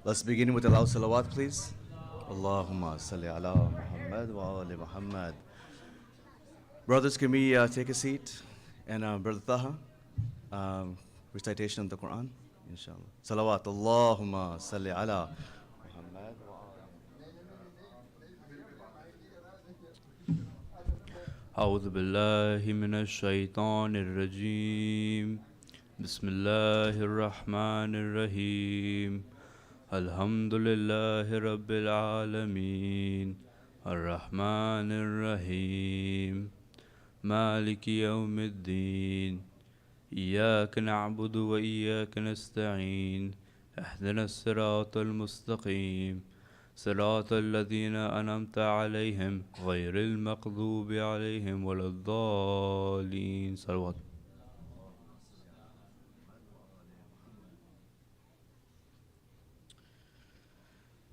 Let's begin with the loud salawat, please. Allahumma salli ala Muhammad wa ali Muhammad. Brothers, can we take a seat? And Brother Taha, recitation of the Quran, inshallah. Salawat. Allahumma salli ala Muhammad wa أعوذ بالله من الشيطان الرجيم بسم الله الرحمن الرحيم الحمد لله رب العالمين الرحمن الرحيم مالك يوم الدين إياك نعبد وإياك نستعين اهدنا الصراط المستقيم صراط الذين أنعمت عليهم غير المغضوب عليهم ولا الضالين صلوات.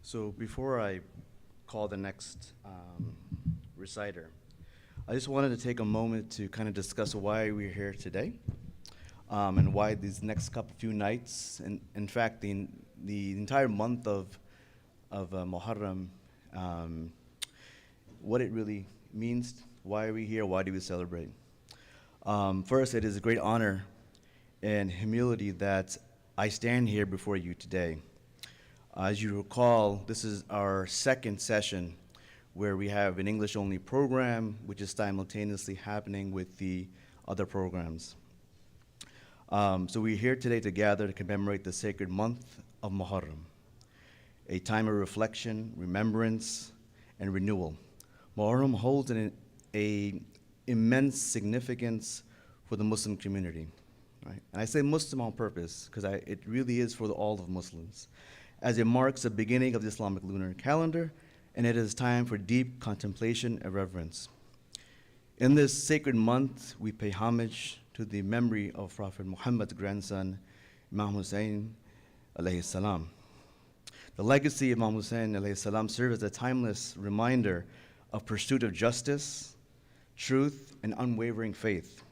So before I call the next reciter, I just wanted to take a moment to kind of discuss why we're here today, and why these next few nights, and in fact the entire month of Muharram, what it really means, why are we here, why do we celebrate? First, it is a great honor and humility that I stand here before you today. As you recall, this is our second session where we have an English-only program, which is simultaneously happening with the other programs. So we're here today to gather to commemorate the sacred month of Muharram, a time of reflection, remembrance, and renewal. Muharram holds an immense significance for the Muslim community, right? And I say Muslim on purpose because it really is for all of Muslims, as it marks the beginning of the Islamic lunar calendar, and it is time for deep contemplation and reverence. In this sacred month, we pay homage to the memory of Prophet Muhammad's grandson, Imam Hussein alayhi salam. The legacy of Imam Hussein alayhi salam serves as a timeless reminder of pursuit of justice, truth, and unwavering faith.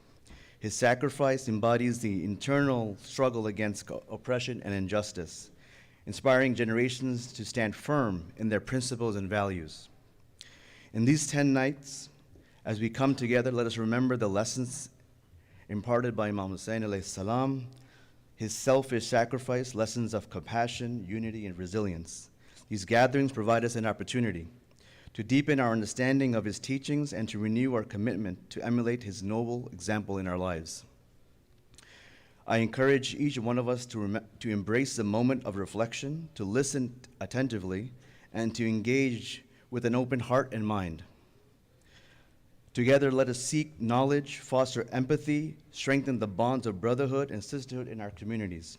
His sacrifice embodies the internal struggle against oppression and injustice, inspiring generations to stand firm in their principles and values. In these 10 nights, as we come together, let us remember the lessons imparted by Imam Hussein alayhi salam, his selfish sacrifice, lessons of compassion, unity, and resilience. These gatherings provide us an opportunity to deepen our understanding of his teachings and to renew our commitment to emulate his noble example in our lives. I encourage each one of us to embrace the moment of reflection, to listen attentively, and to engage with an open heart and mind. Together, let us seek knowledge, foster empathy, strengthen the bonds of brotherhood and sisterhood in our communities.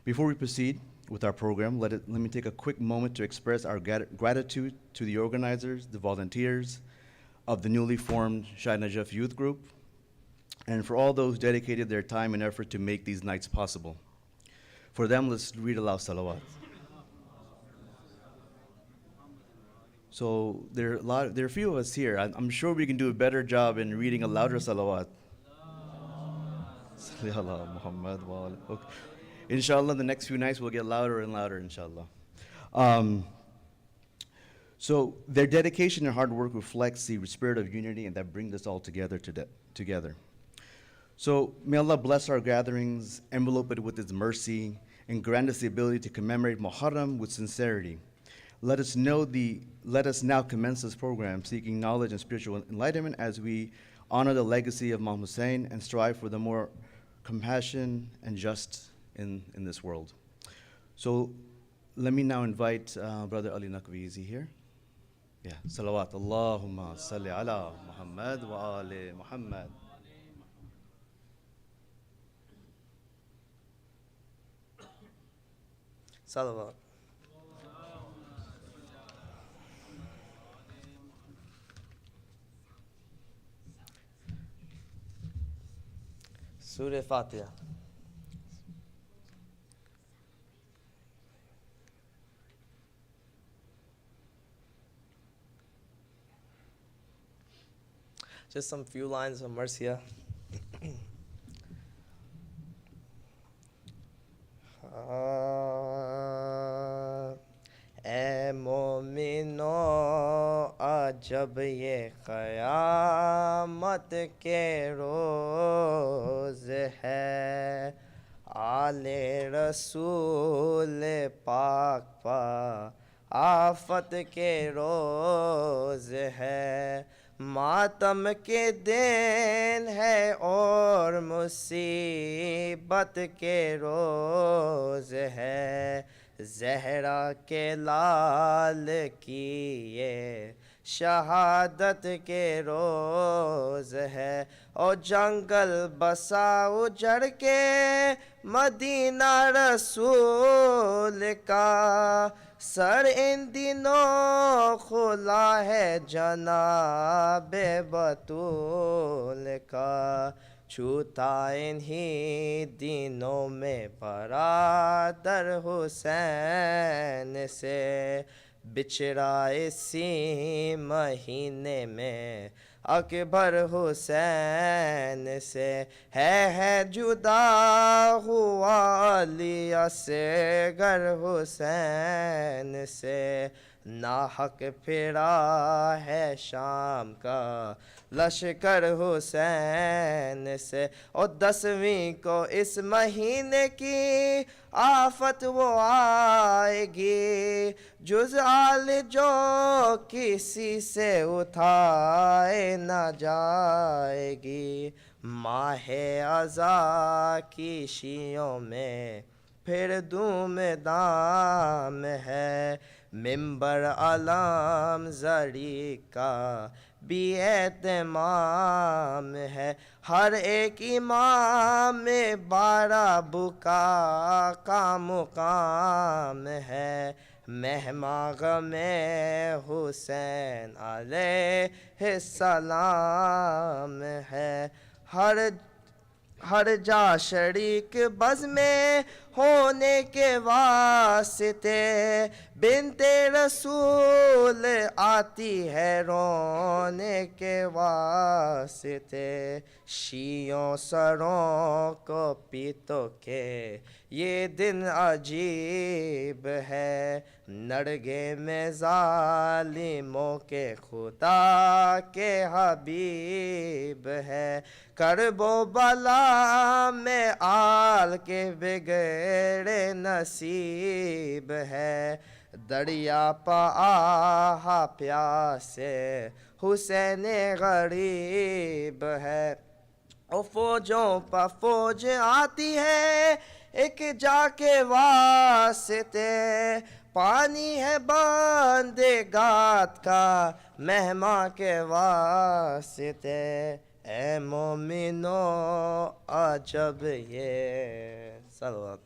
Before we proceed with our program, let me take a quick moment to express our gratitude to the organizers, the volunteers of the newly formed Shah-E-Najaf Youth Group, and for all those dedicated their time and effort to make these nights possible. For them, let's read aloud salawat. So there are a few of us here. I'm sure we can do a better job in reading a louder salawat. Muhammad wa ali. Okay. Inshallah, the next few nights will get louder and louder, inshallah. So their dedication and hard work reflects the spirit of unity and that brings us all together together. So may Allah bless our gatherings, envelope it with His mercy, and grant us the ability to commemorate Muharram with sincerity. Let us now commence this program seeking knowledge and spiritual enlightenment as we honor the legacy of Imam Hussein and strive for the more compassion and just in this world. So let me now invite Brother Ali Naqvi. Is he here? Yeah. Salawat. Allahumma salli ala Muhammad wa ali Muhammad. Salawat. Surah Fatiha. Just some few lines of Marcia. जब ये क़यामत के रोज़ है, आले रसूल पाक पा आफत के रोज़ है, मातम के दिन है और मुसीबत के रोज़ है, ज़हरा के लाल की ये शहादत के रोज़ है, और जंगल बसा उजड़ के मदीना रसूल का, सर इन दिनों खुला है जनाबे बतूल का, छूता इन्हीं दिनों में बरादर हुसैन से, बिछड़ा इसी महीने में अकबर हुसैन से, है जुदा हुआ अली असगर हुसैन से, नाहक फिरा है शाम का लश्कर हुसैन से, और 10वीं को इस महीने की आफत वो आएगी, जुज़ आल जो किसी से उठाए न जाएगी, माहे अज़ा की शियों में फिर धूम दाम है, मिंबर अलम जरी का भी एहतमाम है, हर एक इमाम में 12 बुका का मुकाम है, मेहमान में हुसैन अलैहिस्सलाम है, हर जा शरीक बज़ में होने के वास्ते, बिनते रसूल आती है रोने के वास्ते, शियों सरों को पीतों के ये दिन अजीब है, नरगे में जालिमों के खुदा के हबीब है, करबो बला में आल के बिगड़े नसीब है, दरिया पा आहा प्यासे हुसैन गरीब है, ओ फौजों पर फौज आती है एक जाके वास्ते, पानी है बांधे गात का मेहमा के वास्ते, ए मोमिनो अजब ये सलवत।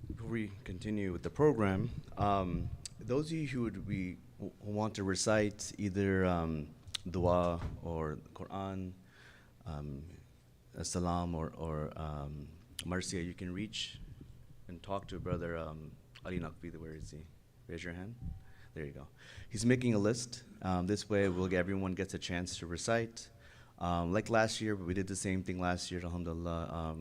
Before we continue with the program, those of you who want to recite either dua or Quran, salam or marcia, you can reach and talk to Brother Ali Naqvi. Where is he? Raise your hand. There you go. He's making a list. This way, everyone gets a chance to recite. Like last year, we did the same thing last year, alhamdulillah.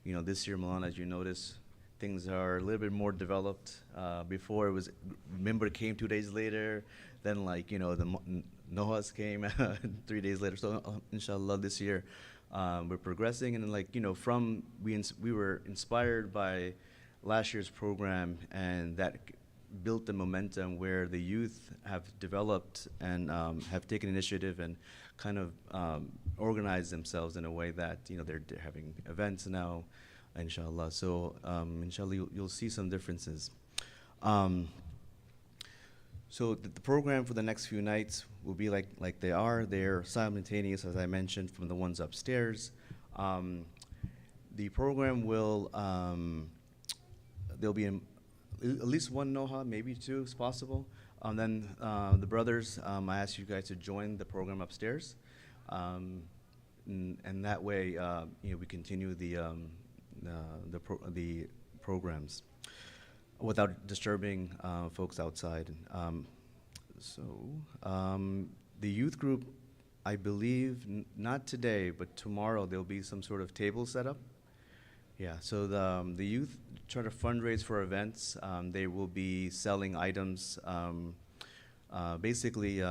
This year, Maulana, as you notice, things are a little bit more developed. Before it was, member came 2 days later, then the Nohas came 3 days later. So inshallah this year, we're progressing, and then we were inspired by last year's program, and that built the momentum where the youth have developed and have taken initiative and kind of organized themselves in a way that they're having events now, inshallah. So inshallah you'll see some differences. So the program for the next few nights will be like they're simultaneous, as I mentioned, from the ones upstairs. The program will there'll be at least one Noha, maybe two, is possible. Then the brothers, I ask you guys to join the program upstairs, and that way, we continue the programs without disturbing folks outside. The youth group, I believe, not today, but tomorrow there'll be some sort of table set up. Yeah, so the youth try to fundraise for events. They will be selling items, basically,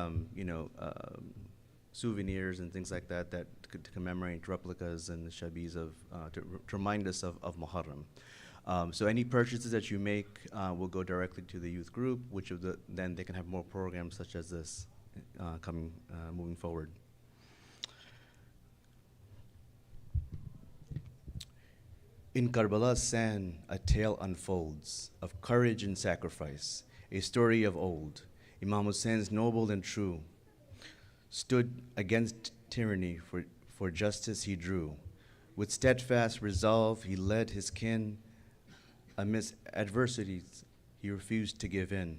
souvenirs and things like that that could commemorate replicas and shabis to remind us of Muharram. So any purchases that you make will go directly to the youth group, then they can have more programs such as this moving forward. In Karbala's sand, a tale unfolds of courage and sacrifice, a story of old. Imam Hussein's noble and true stood against tyranny, for justice he drew. With steadfast resolve, he led his kin. Amidst adversities, he refused to give in.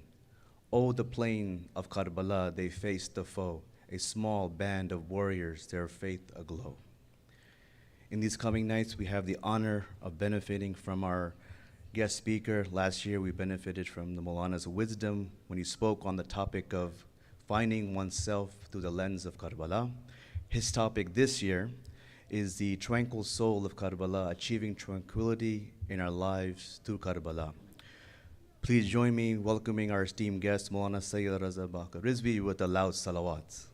Oh, the plain of Karbala, they faced the foe, a small band of warriors, their faith aglow. In these coming nights, we have the honor of benefiting from our guest speaker. Last year, we benefited from the Maulana's wisdom when he spoke on the topic of finding oneself through the lens of Karbala. His topic this year is the tranquil soul of Karbala, achieving tranquility in our lives through Karbala. Please join me welcoming our esteemed guest, Maulana Syed Raza Baqar Rizvi, with a loud salawat.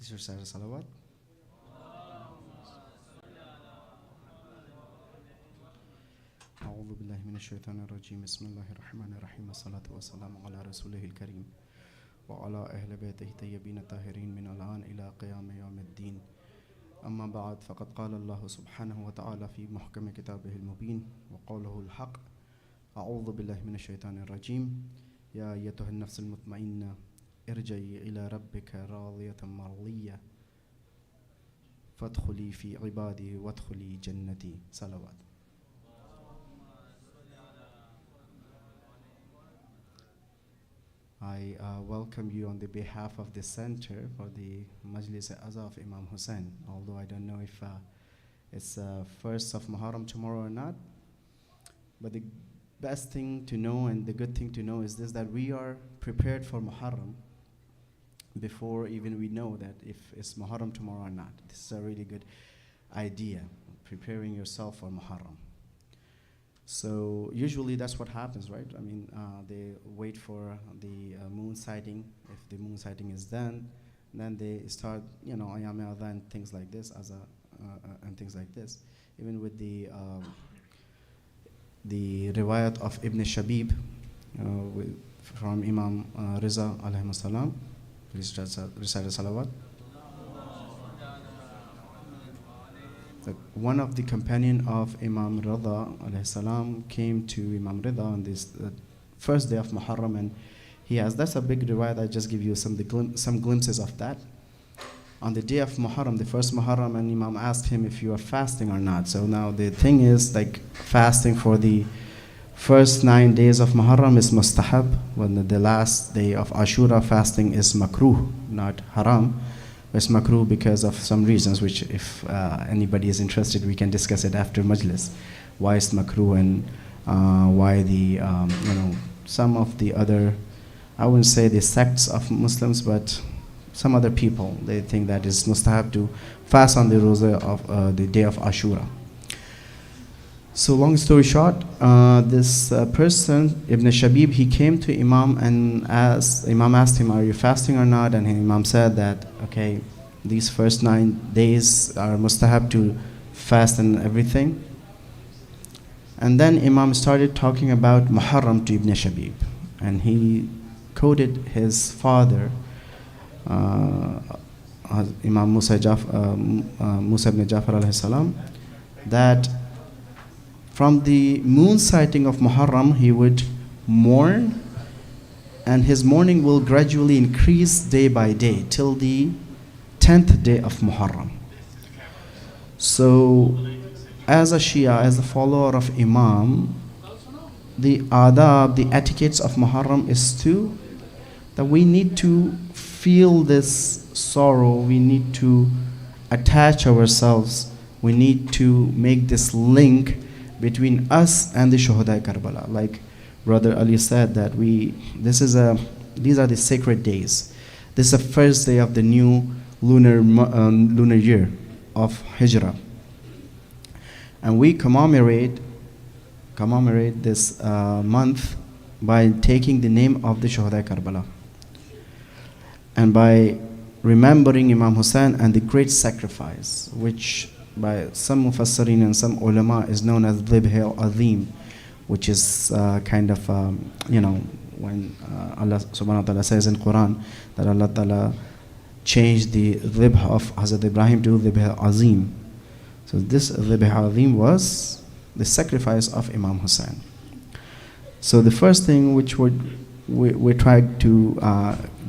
Is your Sarah Salawat? أعوذ بالله من الشيطان الرجيم بسم الله الرحمن الرحيم الصلاة والسلام على رسوله الكريم وعلى أهل بيته الطيبين الطاهرين من الآن إلى قيام يوم الدين أما بعد فقد قال الله سبحانه وتعالى في محكم كتابه المبين وقوله الحق أعوذ بالله من الشيطان الرجيم يا أيتها النفس المطمئنة ارجعي إلى ربك راضية مرضية فادخلي في عبادي وادخلي جنتي. صلوات. I welcome you on the behalf of the center for the Majlis Azza of Imam Hussein, although I don't know if it's 1st of Muharram tomorrow or not. But the best thing to know and the good thing to know is this, that we are prepared for Muharram before even we know that if it's Muharram tomorrow or not. This is a really good idea, preparing yourself for Muharram. So usually that's what happens, right? I mean, they wait for the moon sighting. If the moon sighting is done, then they start, ayam adha and things like this, and things like this. Even with the riwayat of Ibn Shabib from Imam Raza alayhi salam. Please recite a salawat. One of the companion of Imam Raza alayhi salam came to Imam Raza on this first day of Muharram, and that's a big riwayat. I just give you some glimpses of that. On the day of Muharram, the first Muharram, and Imam asked him if you are fasting or not. So now the thing is, like, fasting for the first 9 days of Muharram is mustahab, when the last day of Ashura fasting is makruh, not haram. It's makruh because of some reasons, which if anybody is interested, we can discuss it after Majlis. Why it's makruh and why the, some of the other, I wouldn't say the sects of Muslims, but some other people, they think that it's mustahab to fast on the roza of the day of Ashura. So long story short, this person, Ibn Shabib, he came to Imam and Imam asked him, are you fasting or not? And Imam said that, okay, these first 9 days are mustahab to fast and everything. And then Imam started talking about Muharram to Ibn Shabib. And he quoted his father, Imam Musa ibn Jafar alayhi salam, that from the moon sighting of Muharram, he would mourn, and his mourning will gradually increase day by day till the 10th day of Muharram. So, as a Shia, as a follower of Imam, the adab, the etiquettes of Muharram is to that we need to feel this sorrow, we need to attach ourselves, we need to make this link between us and the Shuhada Karbala. Like Brother Ali said that these are the sacred days. This is the first day of the new lunar year of Hijrah. And we commemorate this month by taking the name of the Shuhada Karbala and by remembering Imam Hussein and the great sacrifice, which by some Mufassirin and some ulama is known as Dhibh al-Azim, which is kind of, when Allah subhanahu wa ta'ala says in Quran that Allah ta'ala changed the Dhibh of Hazrat Ibrahim to Dhibh al-Azim. So this Dhibh al-Azim was the sacrifice of Imam Hussein. So the first thing which we tried to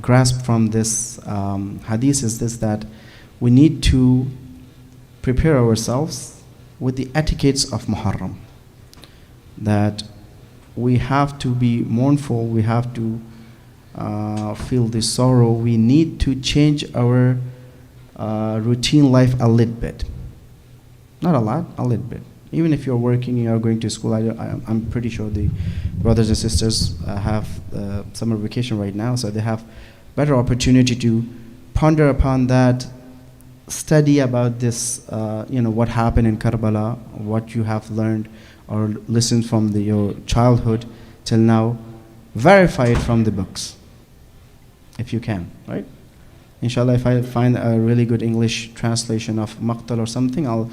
grasp from this hadith is this, that we need to prepare ourselves with the etiquettes of Muharram. That we have to be mournful, we have to feel the sorrow, we need to change our routine life a little bit. Not a lot, a little bit. Even if you're working, you're going to school, I'm pretty sure the brothers and sisters have summer vacation right now, so they have better opportunity to ponder upon that, study about this, what happened in Karbala, what you have learned or listened from your childhood till now, verify it from the books, if you can, right? Inshallah, if I find a really good English translation of Maqtal or something, I'll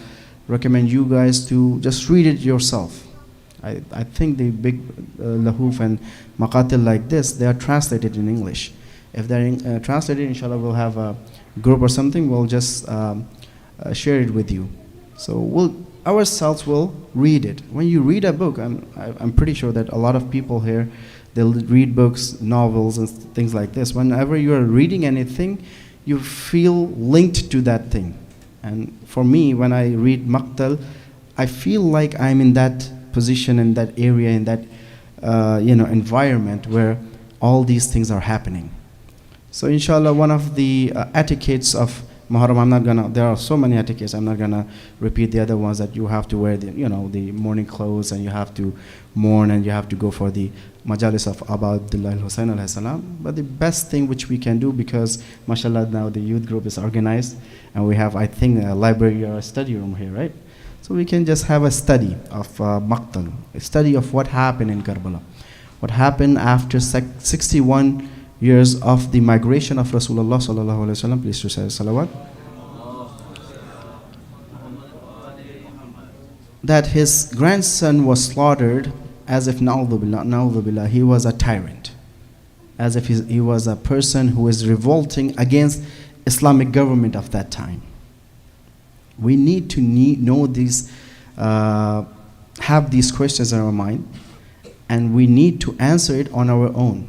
recommend you guys to just read it yourself. I think the big lahuf and maqatil like this, they are translated in English. If they're translated, inshallah, we'll have a group or something, we'll just share it with you. So ourselves will read it. When you read a book, I'm pretty sure that a lot of people here, they'll read books, novels, and things like this. Whenever you're reading anything, you feel linked to that thing. And for me, when I read Maqtal, I feel like I'm in that position, in that area, in that environment where all these things are happening. So inshallah, one of the etiquettes of Muharram, there are so many etiquettes, I'm not gonna repeat the other ones, that you have to wear the morning clothes, and you have to mourn, and you have to go for the majalis of Aba Abdullah al-Hussein alayhi salam. But the best thing which we can do, because mashallah now the youth group is organized, and we have, I think, a library or a study room here, right? So we can just have a study of Maqtal, a study of what happened in Karbala, what happened after 61 years of the migration of Rasulullah sallallahu alaihi wasallam. Please recite salawat. That his grandson was slaughtered, as if na'udhu billah, he was a tyrant, as if he was a person who is revolting against Islamic government of that time. We need to know these, have these questions in our mind, and we need to answer it on our own.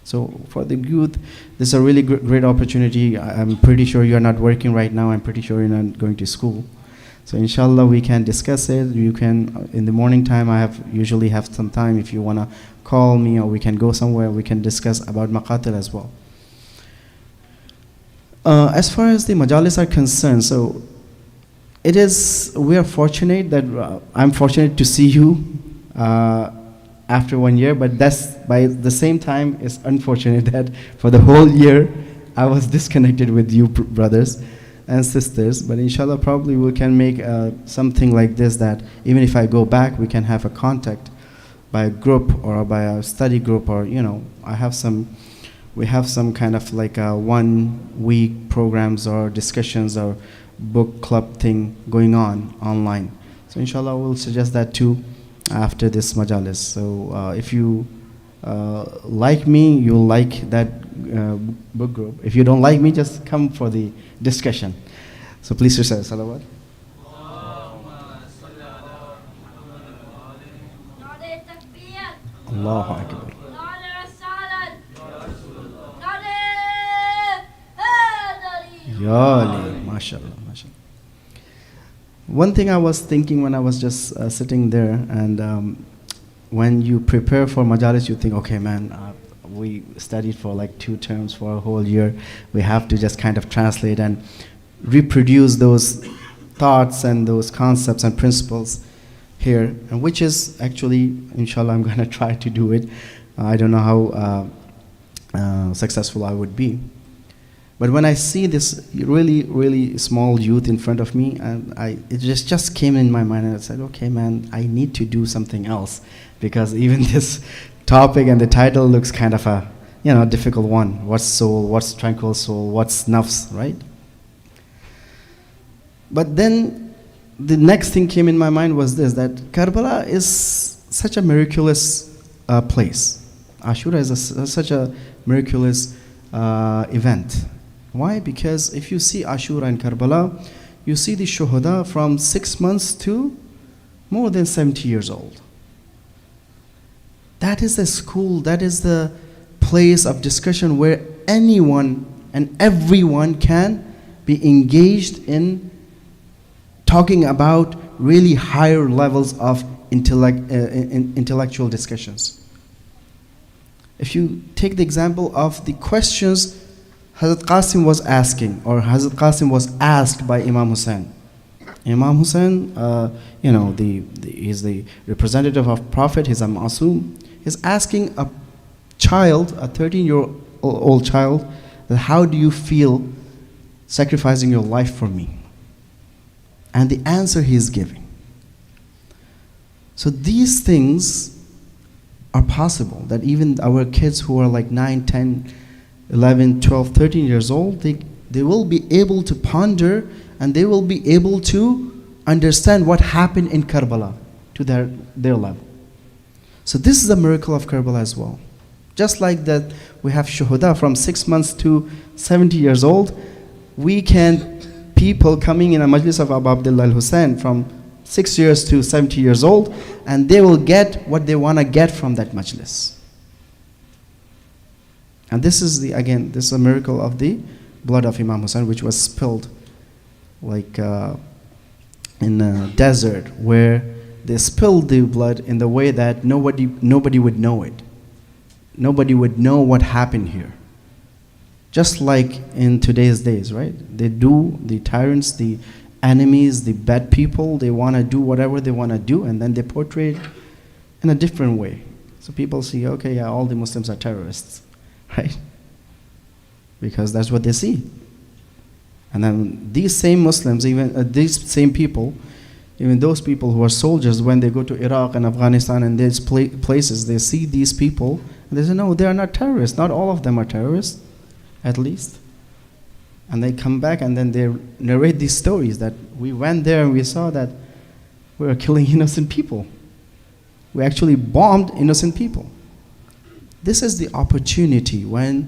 So for the youth, this is a really great opportunity. I'm pretty sure you're not working right now. I'm pretty sure you're not going to school. So inshallah, we can discuss it. You can, in the morning time, usually have some time. If you want to call me, or we can go somewhere, we can discuss about maqatil as well. As far as the majalis are concerned, so we are fortunate that I'm fortunate to see you after 1 year, but that's by the same time it's unfortunate that for the whole year I was disconnected with you brothers and sisters. But inshallah, probably we can make something like this, that even if I go back, we can have a contact by a group or by a study group, or we have some kind of like a 1 week programs or discussions or book club thing going on online. So inshallah, we'll suggest that too after this majalis. So if you like me, you'll like that book group. If you don't like me, just come for the discussion. So please recite salawat. Allahu Akbar. Ya Ali, mashallah, mashallah. One thing I was thinking when I was just sitting there, and when you prepare for majalis, you think, okay, man, we studied for like 2 terms for a whole year. We have to just kind of translate and reproduce those thoughts and those concepts and principles here, and which is actually, inshallah, I'm going to try to do it. I don't know how successful I would be. But when I see this really, really small youth in front of me, and it just came in my mind, and I said, okay, man, I need to do something else, because even this topic and the title looks kind of a, difficult one. What's soul? What's tranquil soul? What's nafs, right? But then the next thing came in my mind was this, that Karbala is such a miraculous place. Ashura is such a miraculous event. Why? Because if you see Ashura and Karbala, you see the shuhada from 6 months to more than 70 years old. That is the school, that is the place of discussion where anyone and everyone can be engaged in talking about really higher levels of intellectual discussions. If you take the example of the questions Hazrat Qasim was asking, or Hazrat Qasim was asked by Imam Hussain. Imam Hussain, he's the representative of Prophet, he's a Masoom. He's asking a child, a 13-year-old child, that how do you feel sacrificing your life for me? And the answer he's giving. So these things are possible, that even our kids who are like 9, 10, 11, 12, 13 years old, they will be able to ponder, and they will be able to understand what happened in Karbala to their level. So this is a miracle of Karbala as well. Just like that we have shuhada from 6 months to 70 years old, people coming in a majlis of Abu Abdullah al-Hussein from 6 years to 70 years old, and they will get what they want to get from that majlis. And this is this is a miracle of the blood of Imam Hussain, which was spilled like in a desert, where they spilled the blood in the way that nobody would know it. Nobody would know what happened here. Just like in today's days, right? The tyrants, the enemies, the bad people, they want to do whatever they want to do, and then they portray it in a different way. So people see, okay, yeah, all the Muslims are terrorists. Right? Because that's what they see. And then these same Muslims, even these same people, even those people who are soldiers, when they go to Iraq and Afghanistan and these places, they see these people, and they say, no, they are not terrorists. Not all of them are terrorists, at least. And they come back and then they narrate these stories that we went there and we saw that we were killing innocent people. We actually bombed innocent people. This is the opportunity which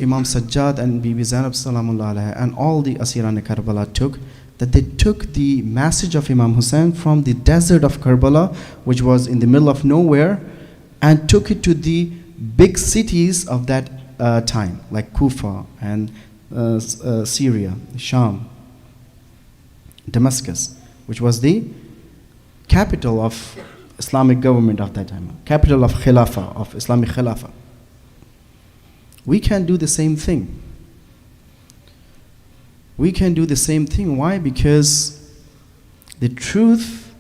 Imam Sajjad and Bibi Zainab Salamullah Alaiha and all the Asiran Karbala took, that they took the message of Imam Hussain from the desert of Karbala, which was in the middle of nowhere, and took it to the big cities of that time, like Kufa and Syria, Sham, Damascus, which was the capital of Islamic government of that time, capital of Khilafah, of Islamic Khilafah. We can do the same thing. We can do the same thing. Why? Because the truth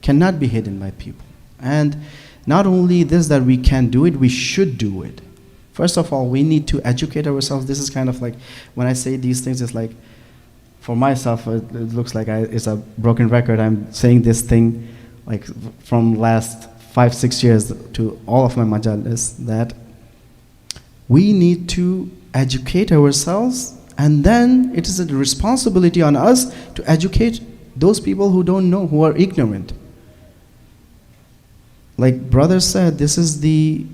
cannot be hidden by people. And not only this, that we can do it, we should do it. First of all, we need to educate ourselves. This is kind of like, when I say these things, it's like, for myself, it looks like it's a broken record. I'm saying this thing like from last 5-6 years to all of my majalis, that we need to educate ourselves, and then it is a responsibility on us to educate those people who don't know, who are ignorant. Like brother said, this is the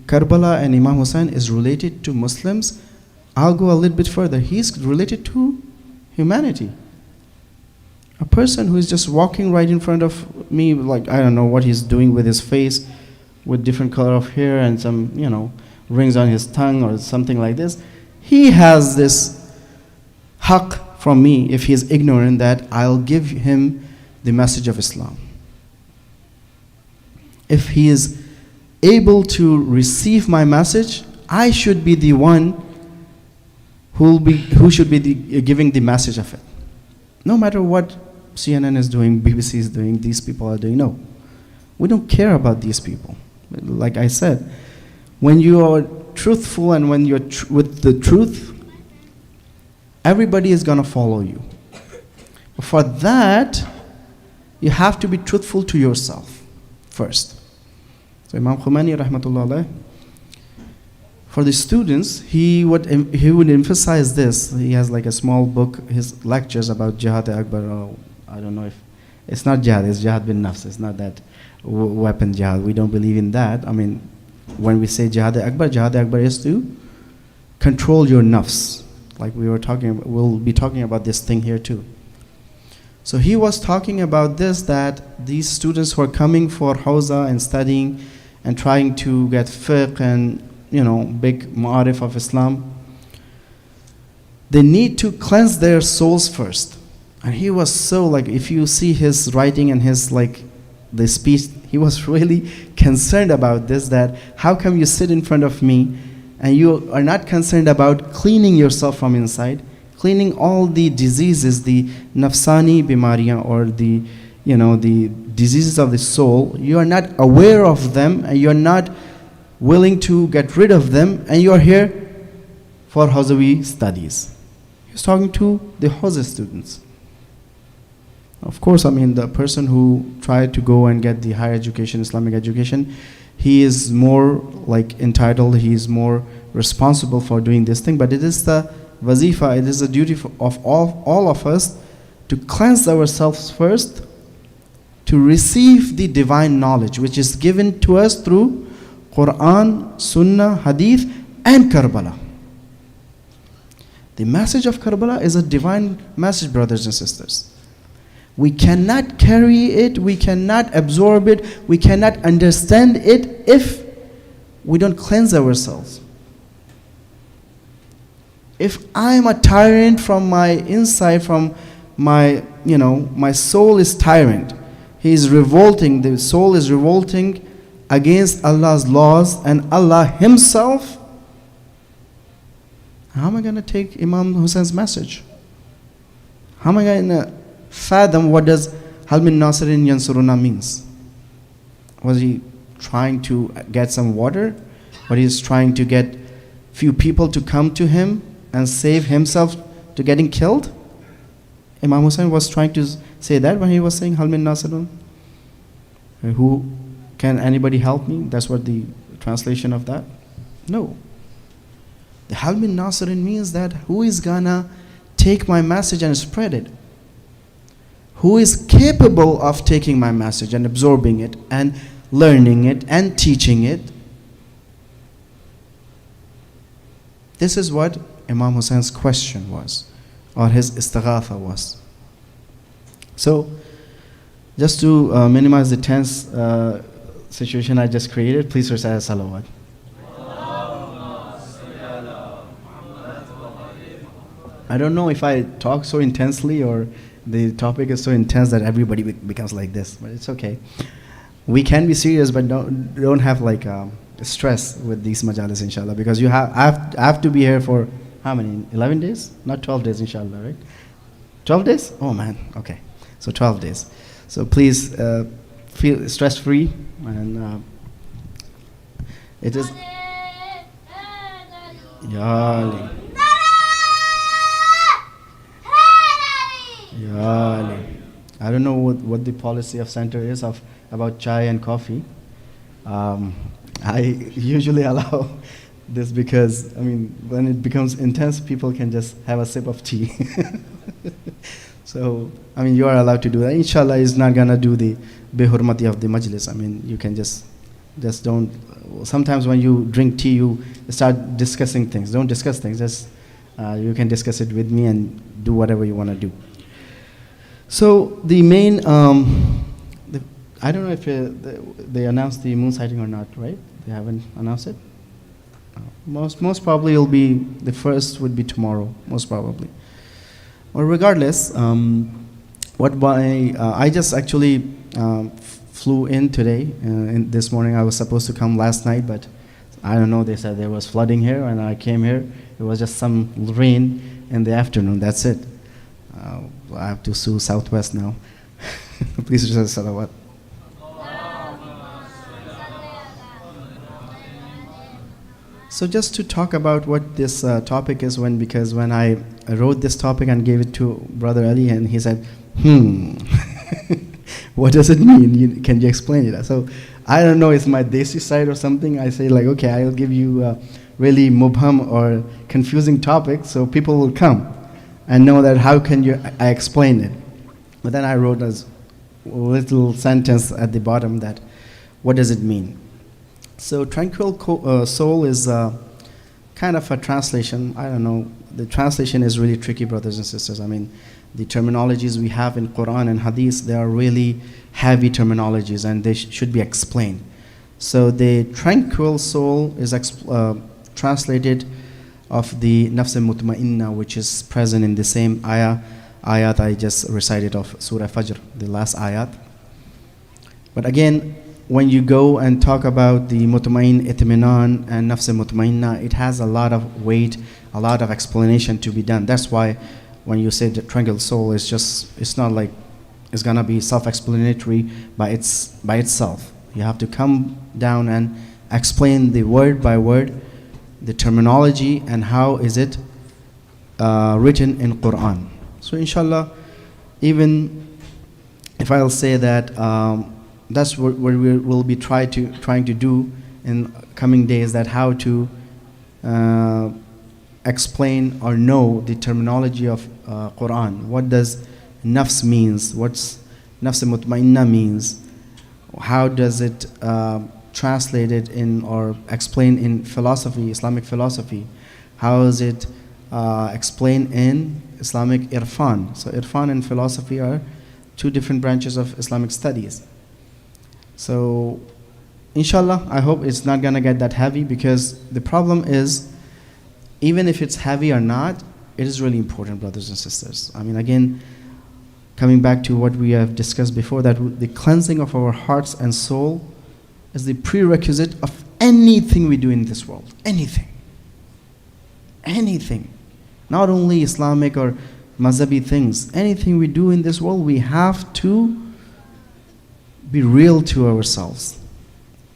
Karbala and Imam Hussain is related to Muslims. I'll go a little bit further. He's related to humanity. A person who is just walking right in front of me, like I don't know what he's doing with his face, with different color of hair and some, rings on his tongue or something like this. He has this haqq from me, if he is ignorant, that I'll give him the message of Islam. if he is able to receive my message, I should be the one who should be giving the message of it. No matter what CNN is doing, BBC is doing, these people are doing, no. We don't care about these people. Like I said, when you are truthful and when you're with the truth, everybody is going to follow you. For that, you have to be truthful to yourself first. So Imam Khomeini, rahmatullah alayh, for the students, he would emphasize this. He has like a small book, his lectures about Jihad Akbar. I don't know if, it's not jihad, it's jihad bin nafs. It's not that weapon jihad. We don't believe in that. I mean, when we say jihad akbar is to control your nafs. Like we were talking about, we'll be talking about this thing here too. So he was talking about this, that these students who are coming for Hawza and studying and trying to get fiqh and, big ma'arif of Islam, they need to cleanse their souls first. And he was so, like, if you see his writing and his, the speech, he was really concerned about this, that how come you sit in front of me and you are not concerned about cleaning yourself from inside, cleaning all the diseases, the nafsani bimariyan, or the diseases of the soul. You are not aware of them and you are not willing to get rid of them, and you are here for Hawzawi studies. He was talking to the Hawza students. Of course, the person who tried to go and get the higher education, Islamic education, he is more entitled, he is more responsible for doing this thing, but it is the wazifa, it is the duty of all of us to cleanse ourselves first, to receive the divine knowledge which is given to us through Quran, Sunnah, Hadith, and Karbala. The message of Karbala is a divine message, brothers and sisters. We cannot carry it, we cannot absorb it, we cannot understand it if we don't cleanse ourselves. If I'm a tyrant from my inside, from my soul is tyrant, he is revolting, the soul is revolting against Allah's laws and Allah Himself, how am I going to take Imam Hussein's message? How am I going to fathom what does Hal min Nasirin Yansuruna means? Was he trying to get some water? Or he's trying to get few people to come to him and save himself to getting killed? Imam Hussein was trying to say that when he was saying Hal min Nasirun. Who can anybody help me? That's what the translation of that. No. The Hal min Nasirin means that who is gonna take my message and spread it? Who is capable of taking my message and absorbing it and learning it and teaching it? This is what Imam Hussein's question was, or his istighatha was. So, just to minimize the tense situation I just created, please recite a salawat. I don't know if I talk so intensely or the topic is so intense that everybody becomes like this, but it's okay. We can be serious, but don't have stress with these majalis, inshallah, because I have to be here for how many? 11 days? Not 12 days, inshallah, right? 12 days? Oh man, okay. So 12 days. So please feel stress-free, and it is. Ya Ali. Ya Ali. I don't know what the policy of center is about chai and coffee. I usually allow this because, when it becomes intense, people can just have a sip of tea. So, you are allowed to do that. Inshallah, is not going to do the bihurmati of the majlis. You can just don't. Sometimes when you drink tea, you start discussing things. Don't discuss things. Just you can discuss it with me and do whatever you want to do. So the main, I don't know if they announced the moon sighting or not, right? They haven't announced it? Most probably it'll be, the first would be tomorrow, most probably. Or regardless, I just actually flew in today. This morning I was supposed to come last night, but I don't know, they said there was flooding here, and I came here. It was just some rain in the afternoon, that's it. I have to sue Southwest now. Please just salawat. So just to talk about what this topic is, because when I wrote this topic and gave it to Brother Ali, and he said, what does it mean? Can you explain it? So I don't know, it's my desi side or something. I say like, okay, I'll give you a really mubham or confusing topic so people will come and know that how can I explain it. But then I wrote a little sentence at the bottom that, what does it mean? So tranquil soul is kind of a translation. I don't know. The translation is really tricky, brothers and sisters. I mean, the terminologies we have in Quran and Hadith, they are really heavy terminologies, and they should be explained. So the tranquil soul is translated of the nafs al-mutma'inna, which is present in the same ayat I just recited of Surah Fajr, the last ayat. But again, when you go and talk about the mutma'in, itminan, and nafs al-mutma'inna, it has a lot of weight, a lot of explanation to be done. That's why when you say the tranquil soul, it's not like it's gonna be self-explanatory by itself. You have to come down and explain the word by word, the terminology, and how is it written in Quran. So inshallah, even if I'll say that that's what we will be trying to do in coming days, that how to explain or know the terminology of Quran. What does nafs means? What's nafs mutmainna means? How does it translate it in or explain in philosophy, Islamic philosophy? How is it explained in Islamic irfan? So irfan and philosophy are two different branches of Islamic studies. So inshallah, I hope it's not gonna get that heavy, because the problem is, even if it's heavy or not, it is really important, brothers and sisters. I mean, again, coming back to what we have discussed before, that the cleansing of our hearts and soul is the prerequisite of anything we do in this world. Anything. Anything. Not only Islamic or Mazhabi things. Anything we do in this world, we have to be real to ourselves.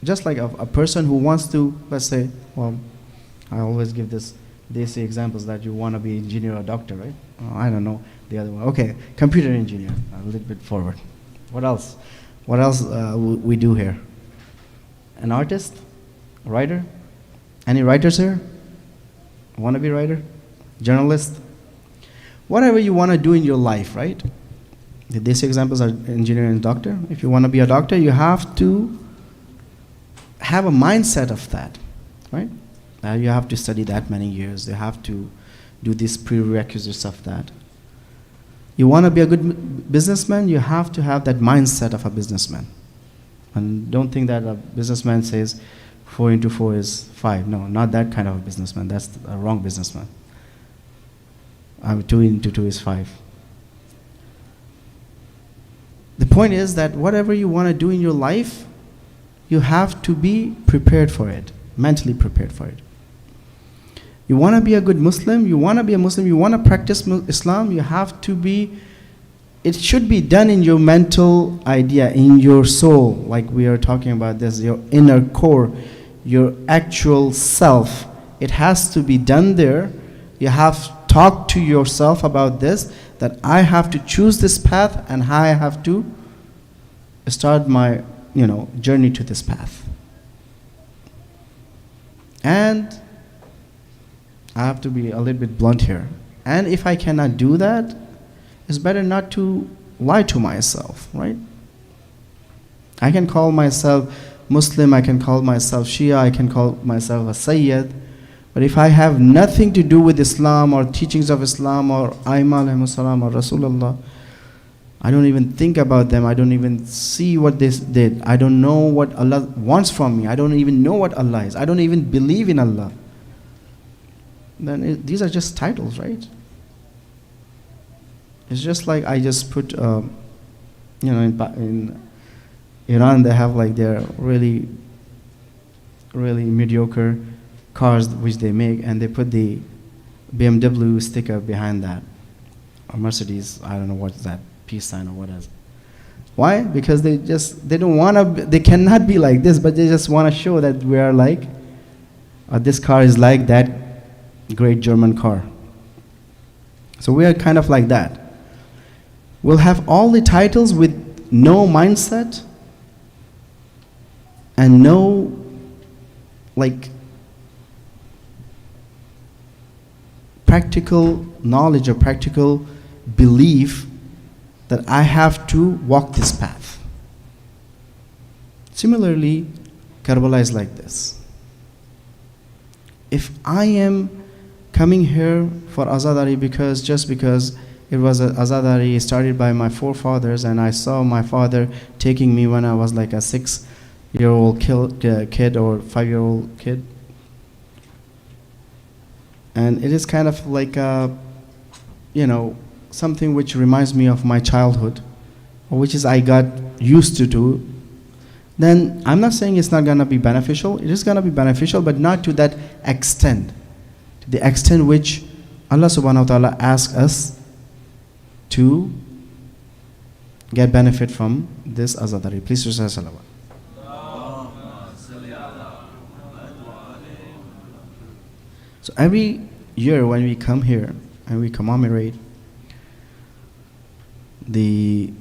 Just like a person who wants to, let's say, well, I always give this, they say examples that you want to be engineer or doctor, right? I don't know the other one. Okay, computer engineer, a little bit forward. What else? What else we do here? An artist? A writer? Any writers here? Want to be writer? Journalist? Whatever you want to do in your life, right? These examples are engineer and doctor. If you want to be a doctor, you have to have a mindset of that, right? You have to study that many years. You have to do these prerequisites of that. You want to be a good businessman, you have to have that mindset of a businessman. And don't think that a businessman says 4 into 4 is 5. No, not that kind of a businessman. That's a wrong businessman. 2 into 2 is 5. The point is that whatever you want to do in your life, you have to be prepared for it, mentally prepared for it. You want to be a good Muslim, you want to practice Islam, you have to be, it should be done in your mental idea, in your soul, like we are talking about this, your inner core, your actual self. It has to be done there. You have to talk to yourself about this, that I have to choose this path and I have to start my journey to this path. And I have to be a little bit blunt here. And if I cannot do that, it's better not to lie to myself, right? I can call myself Muslim, I can call myself Shia, I can call myself a Syed, but if I have nothing to do with Islam or teachings of Islam or Aimah alayhi salam or Rasulullah, I don't even think about them, I don't even see what they did, I don't know what Allah wants from me, I don't even know what Allah is, I don't even believe in Allah, then these are just titles, right? It's just like I just put, in Iran, they have like their really, really mediocre cars which they make, and they put the BMW sticker behind that, or Mercedes, I don't know what's that, peace sign or what is. Why? Because they don't want to, they cannot be like this, but they just want to show that we are like, this car is like that great German car. So we are kind of like that. We'll have all the titles with no mindset and no like practical knowledge or practical belief that I have to walk this path. Similarly, Karbala is like this. If I am coming here for Azadari just because it was a Azadari started by my forefathers, and I saw my father taking me when I was like a 6-year-old kid or 5-year-old kid. And it is kind of like something which reminds me of my childhood, or which is I got used to do. Then I'm not saying it's not going to be beneficial. It is going to be beneficial, but not to that extent. To the extent which Allah subhanahu wa ta'ala asks us to get benefit from this Azadari. Please recite salawat. So every year when we come here and we commemorate the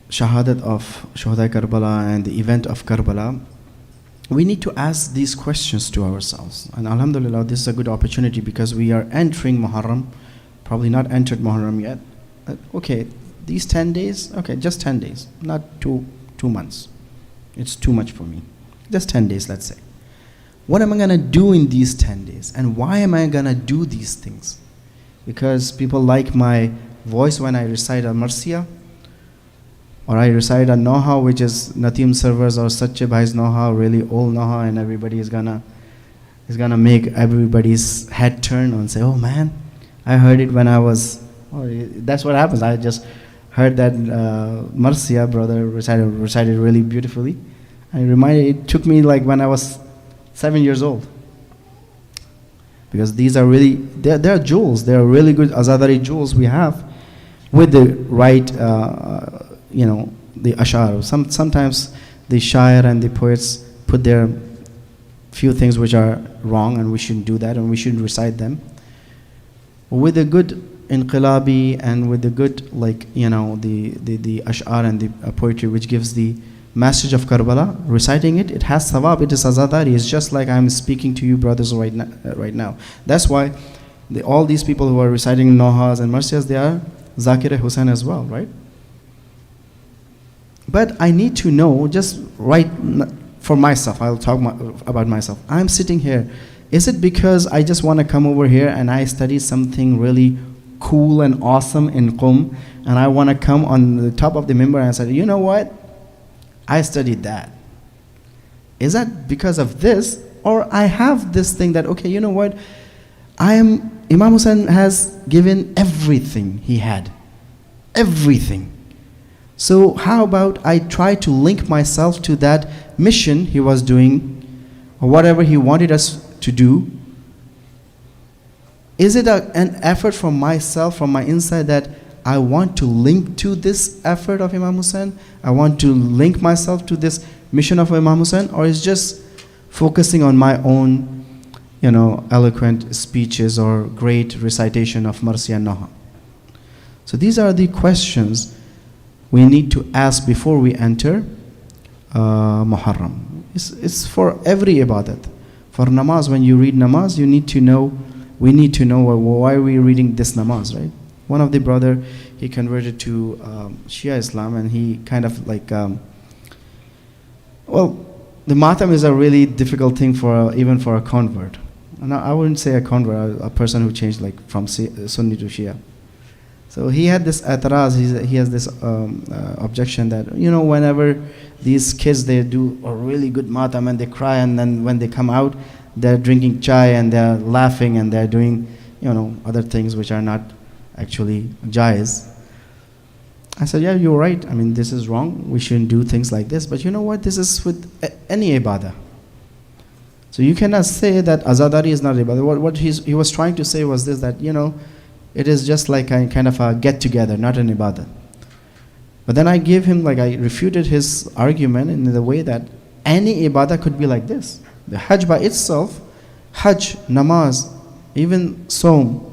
Shahadat of Shuhada Karbala and the event of Karbala, we need to ask these questions to ourselves. And alhamdulillah, this is a good opportunity because we are entering Muharram, probably not entered Muharram yet. Okay, these 10 days, okay, just 10 days, not 2 months. It's too much for me. Just 10 days, let's say. What am I going to do in these 10 days? And why am I going to do these things? Because people like my voice when I recite a Marsiya, or I recite a Noha, which is Natim servers or Sache Bhai's Noha, really old Noha, and everybody is gonna make everybody's head turn and say, oh man, I heard it when I was, that's what happens. I just heard that Marsiya brother recited really beautifully. It took me like when I was 7 years old. Because these are really, they're jewels, they're really good Azadari jewels we have with the right, the ashar. Sometimes the shair and the poets put their few things which are wrong, and we shouldn't do that, and we shouldn't recite them. With the good inqilabi and with the good, the ashar and the poetry which gives the message of Karbala, reciting it, it has thawab, it is azadari. It's just like I'm speaking to you brothers right now. That's why all these people who are reciting Nohas and Marsiyas, they are Zakir Hussain as well, right? But I need to know, just right for myself, I'll talk about myself. I'm sitting here. Is it because I just want to come over here and I study something really cool and awesome in Qum, and I want to come on the top of the minbar and say, you know what? I studied that. Is that because of this? Or I have this thing that, okay, you know what? Imam Hussain has given everything he had. Everything. So how about I try to link myself to that mission he was doing, or whatever he wanted us to do? Is it an effort from myself, from my inside, that I want to link to this effort of Imam Hussain? I want to link myself to this mission of Imam Hussain? Or is just focusing on my own, eloquent speeches or great recitation of Marsi and Noha? So these are the questions we need to ask before we enter Muharram. It's for every ibadat. For namaz, when you read namaz, we need to know why are we reading this namaz, right? One of the brother, he converted to Shia Islam, and he kind of the matam is a really difficult thing even for a convert. And I wouldn't say a convert, a person who changed from Sunni to Shia. So he had this ataraz, he has this objection that, whenever these kids, they do a really good matam and they cry, and then when they come out, they're drinking chai and they're laughing and they're doing, other things which are not actually jaiz. I said, yeah, you're right. I mean, this is wrong. We shouldn't do things like this. But you know what? This is with any ibadah. So you cannot say that azadari is not ibadah. What he was trying to say was this, that, it is just like a kind of a get-together, not an ibadah. But then I gave him, I refuted his argument in the way that any ibadah could be like this. The Hajj by itself, Hajj, namaz, even Saum,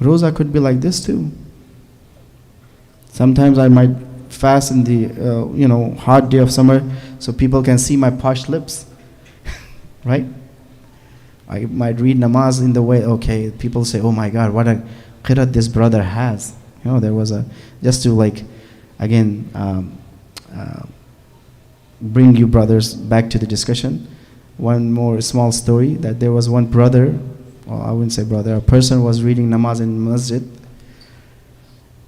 Roza could be like this too. Sometimes I might fast in the hot day of summer so people can see my parched lips, right? I might read namaz in the way, okay, people say, oh my God, what a qiraat this brother has. There was just to again, bring you brothers back to the discussion. One more small story, that there was one brother, or I wouldn't say brother, a person was reading namaz in masjid,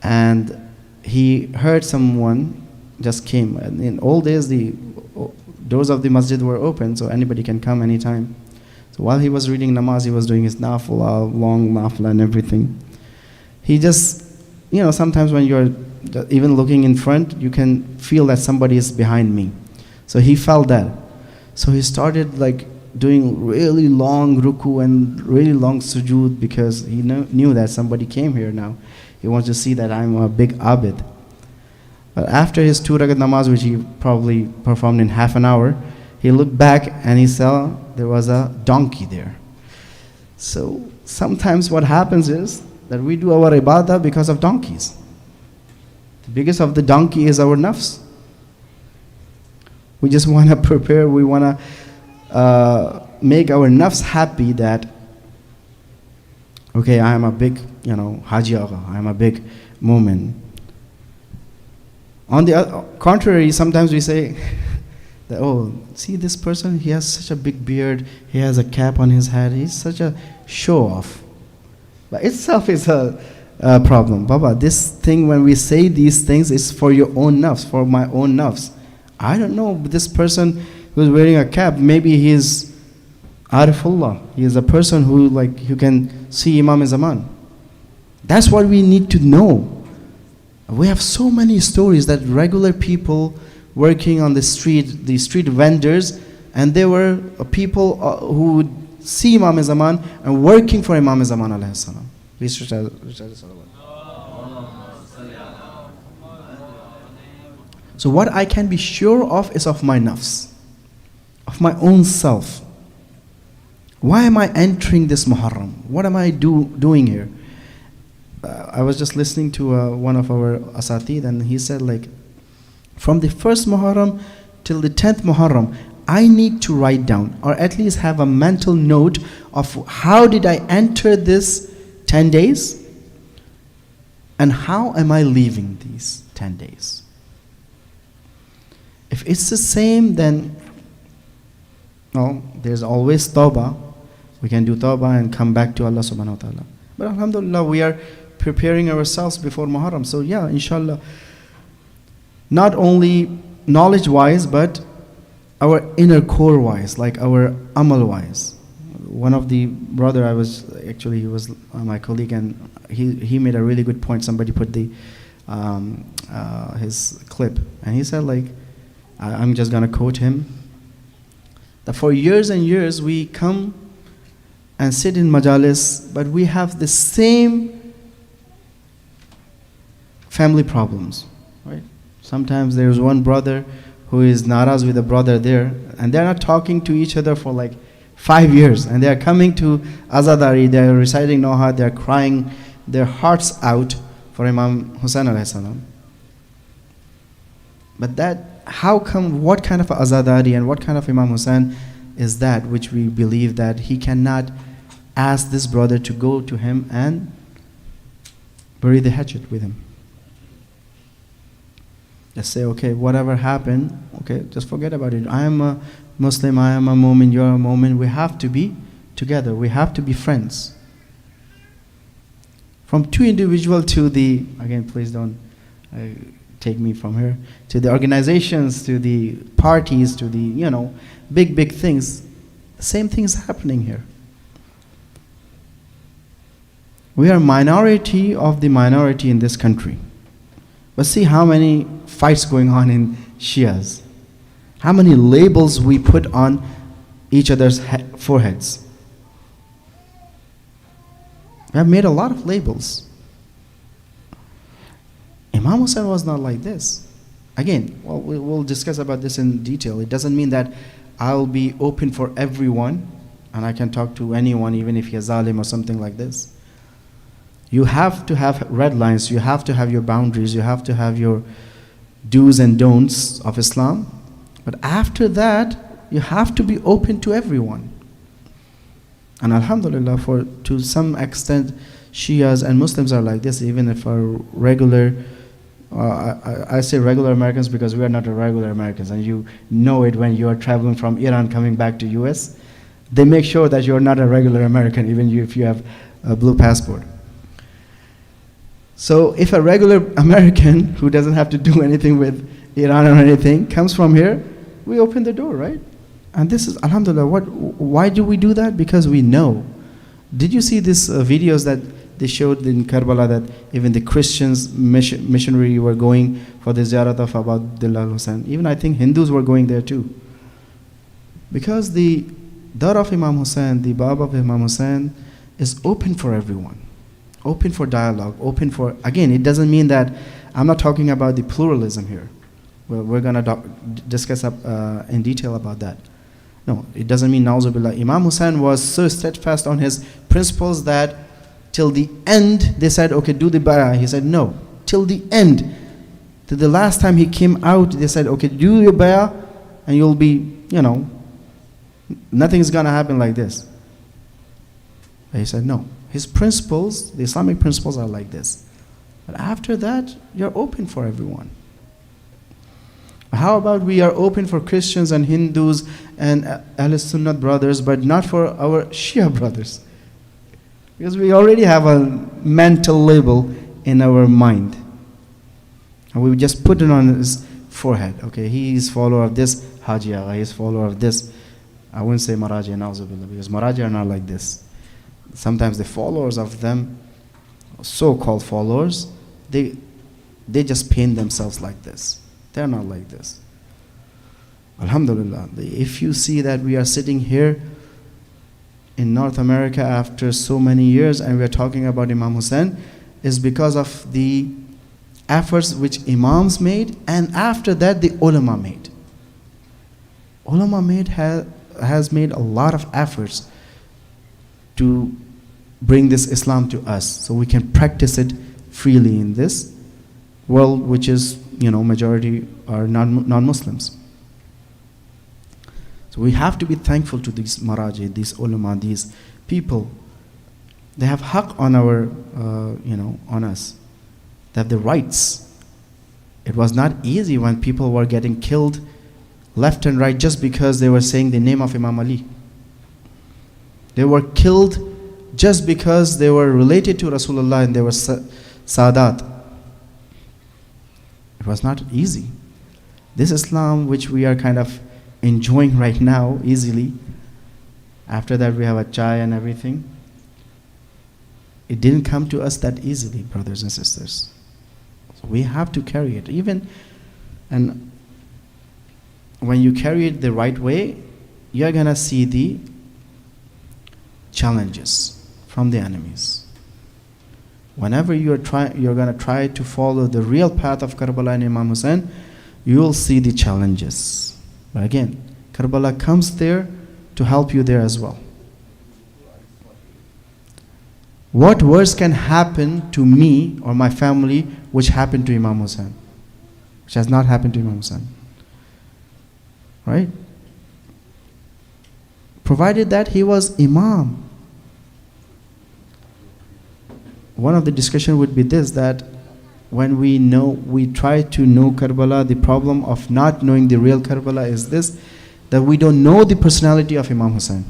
and he heard someone just came. And in old days, the doors of the masjid were open, so anybody can come anytime. So while he was reading namaz, he was doing his nafla, long nafla and everything. He just, sometimes when you're even looking in front, you can feel that somebody is behind me. So he felt that. So he started doing really long ruku and really long sujood, because he knew that somebody came here now. He wants to see that I'm a big abid. But after his 2 rakat namaz, which he probably performed in half an hour, he looked back and he saw there was a donkey there. So sometimes what happens is that we do our ibadah because of donkeys. The biggest of the donkey is our nafs. We just want to prepare, we want to make our nafs happy that, okay, I am a big, Haji Agha, I am a big mu'min. On the contrary, sometimes we say that, oh, see this person, he has such a big beard, he has a cap on his head, he's such a show-off. But itself is a problem. Baba, this thing, when we say these things, is for your own nafs, for my own nafs. I don't know, this person who's wearing a cap, maybe he's Arifullah. He is a person who you can see Imam Zaman. That's what we need to know. We have so many stories that regular people working on the street vendors, and there were people who would see Imam Zaman and working for Imam Zaman alayhi salam. So what I can be sure of is of my nafs, of my own self. Why am I entering this Muharram? What am I doing here? I was just listening to one of our asatid, and he said from the first Muharram till the 10th Muharram, I need to write down, or at least have a mental note of how did I enter this 10 days, and how am I leaving these 10 days. If it's the same, then there's always tawbah. We can do tawbah and come back to Allah subhanahu wa ta'ala. But alhamdulillah, we are preparing ourselves before Muharram. So yeah, inshallah, not only knowledge-wise, but our inner core-wise, our amal-wise. One of the brother, he was my colleague, and he made a really good point. Somebody put his clip, and he said I'm just gonna quote him, that for years and years we come and sit in majalis, but we have the same family problems, right? Sometimes there's one brother who is naraz with a brother there, and they're not talking to each other for 5 years, and they're coming to Azadari, they're reciting Noha, they're crying their hearts out for Imam Hussain alayhi salam. But what kind of Azadari and what kind of Imam Hussain is that, which we believe that he cannot ask this brother to go to him and bury the hatchet with him? Just say, okay, whatever happened, okay, just forget about it. I am a Muslim, I am a mu'min, you're a mu'min. We have to be together. We have to be friends. From two individuals to the, again, please don't take me from here, to the organizations, to the parties, to the, big things. Same thing is happening here. We are minority of the minority in this country. But see how many fights going on in Shias. How many labels we put on each other's foreheads. We have made a lot of labels. Imam Hussein was not like this. Again, well, we'll discuss about this in detail. It doesn't mean that I'll be open for everyone and I can talk to anyone even if you're zalim or something like this. You have to have red lines, you have to have your boundaries, you have to have your do's and don'ts of Islam. But after that, you have to be open to everyone. And alhamdulillah, to some extent, Shias and Muslims are like this, even if our regular, I say regular Americans because we are not regular Americans, and you know it when you are traveling from Iran coming back to US. They make sure that you're not a regular American, even if you have a blue passport. So if a regular American who doesn't have to do anything with Iran or anything comes from here, we open the door, right? And this is, alhamdulillah, why do we do that? Because we know. Did you see these videos that they showed in Karbala that even the Christians missionary were going for the ziyarat of Abdullah Hussain? Even I think Hindus were going there too. Because the Dar of Imam Hussain, the Bab of Imam Hussain is open for everyone. Open for dialogue, open for, again, it doesn't mean that, I'm not talking about the pluralism here. Well, we're going to discuss in detail about that. No, it doesn't mean na'uzubillah. Imam Hussain was so steadfast on his principles that till the end, they said, okay, do the bay'ah. He said, no, till the end. Till the last time he came out, they said, okay, do your bay'ah and you'll be, nothing's going to happen like this. But he said, no. His principles, the Islamic principles are like this. But after that, you're open for everyone. How about we are open for Christians and Hindus and Ahl Sunnah brothers, but not for our Shia brothers? Because we already have a mental label in our mind. And we just put it on his forehead. Okay, he is follower of this Haji Agha, he is follower of this. I wouldn't say Maraji and Na'uzubillah, because Maraji are not like this. Sometimes the followers of them, so-called followers, they just paint themselves like this. They're not like this. Alhamdulillah, if you see that we are sitting here in North America after so many years and we are talking about Imam Hussain, is because of the efforts which Imams made, and after that the ulama made. Ulama has made a lot of efforts to bring this Islam to us so we can practice it freely in this world, which is, majority are non-Muslims. So we have to be thankful to these maraji, these ulama, these people. They have haqq on our, on us. They have the rights. It was not easy when people were getting killed left and right just because they were saying the name of Imam Ali. They were killed just because they were related to Rasulullah and they were Sadat. It was not easy. This Islam which we are kind of enjoying right now easily, after that we have a chai and everything, it didn't come to us that easily, brothers and sisters. So we have to carry it. And when you carry it the right way, you're going to see the challenges from the enemies. Whenever you're going to try to follow the real path of Karbala and Imam Hussain, you will see the challenges. But again, Karbala comes there to help you there as well. What worse can happen to me or my family which happened to Imam Hussain? Which has not happened to Imam Hussain. Right? Provided that he was Imam. One of the discussion would be this, that when we try to know Karbala, the problem of not knowing the real Karbala is this, that we don't know the personality of Imam Hussain.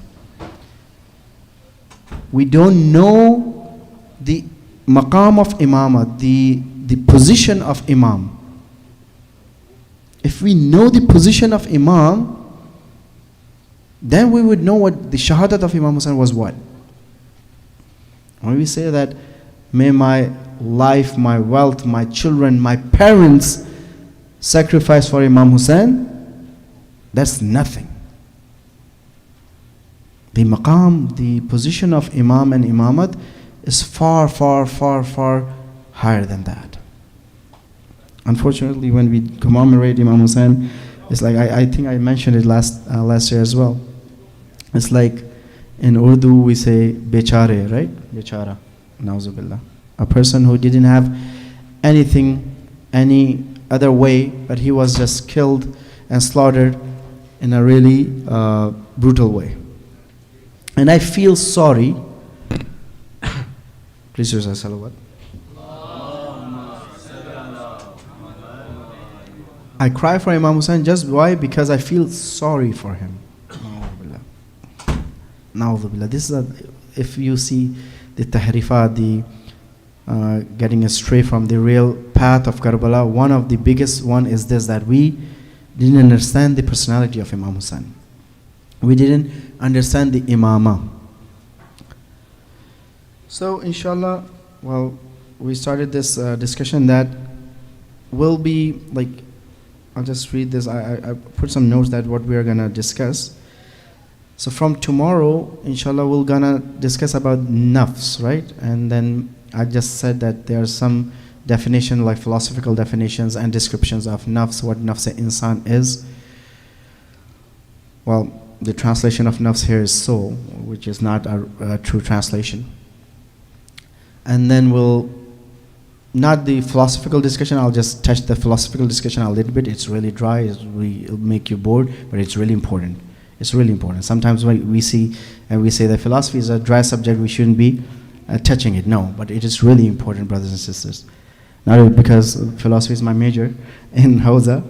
We don't know the maqam of imamah, the position of imam. If we know the position of imam, then we would know what the shahadat of Imam Hussain was what. When we say that, may my life, my wealth, my children, my parents sacrifice for Imam Hussein, that's nothing. The maqam, the position of Imam and Imamat is far, far, far, far higher than that. Unfortunately, when we commemorate Imam Hussein, it's like, I think I mentioned it last year as well. It's like in Urdu we say bechare, right? Bechara, nauzubillah. A person who didn't have anything, any other way, but he was just killed and slaughtered in a really brutal way. And I feel sorry. Please use salawat. I cry for Imam Hussein just why? Because I feel sorry for him. Na'udhu. This is if you see the tahrifat, the getting astray from the real path of Karbala, one of the biggest one is this, that we didn't understand the personality of Imam Hussein. We didn't understand the imama. So inshallah, well, we started this discussion that will be like, I'll just read this. I put some notes that what we are gonna discuss. So from tomorrow, inshallah, we're gonna discuss about nafs, right? And then I just said that there are some definition, like philosophical definitions and descriptions of nafs, what nafs-e-insan is. Well, the translation of nafs here is soul, which is not a true translation. And then we'll, not the philosophical discussion, I'll just touch the philosophical discussion a little bit. It's really dry, it'll make you bored, but it's really important. It's really important. Sometimes when we see and we say that philosophy is a dry subject, we shouldn't be touching it. No, but it is really important, brothers and sisters. Not because philosophy is my major in Hausa,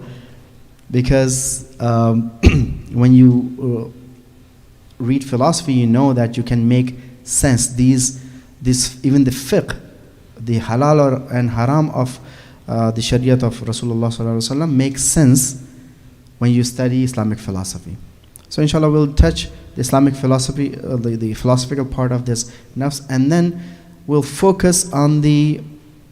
because when you read philosophy, you know that you can make sense. This even the fiqh, the halal and haram of the shariat of Rasulullah sallallahu alaihi wasallam makes sense when you study Islamic philosophy. So inshallah we'll touch the Islamic philosophy, the philosophical part of this nafs, and then we'll focus on the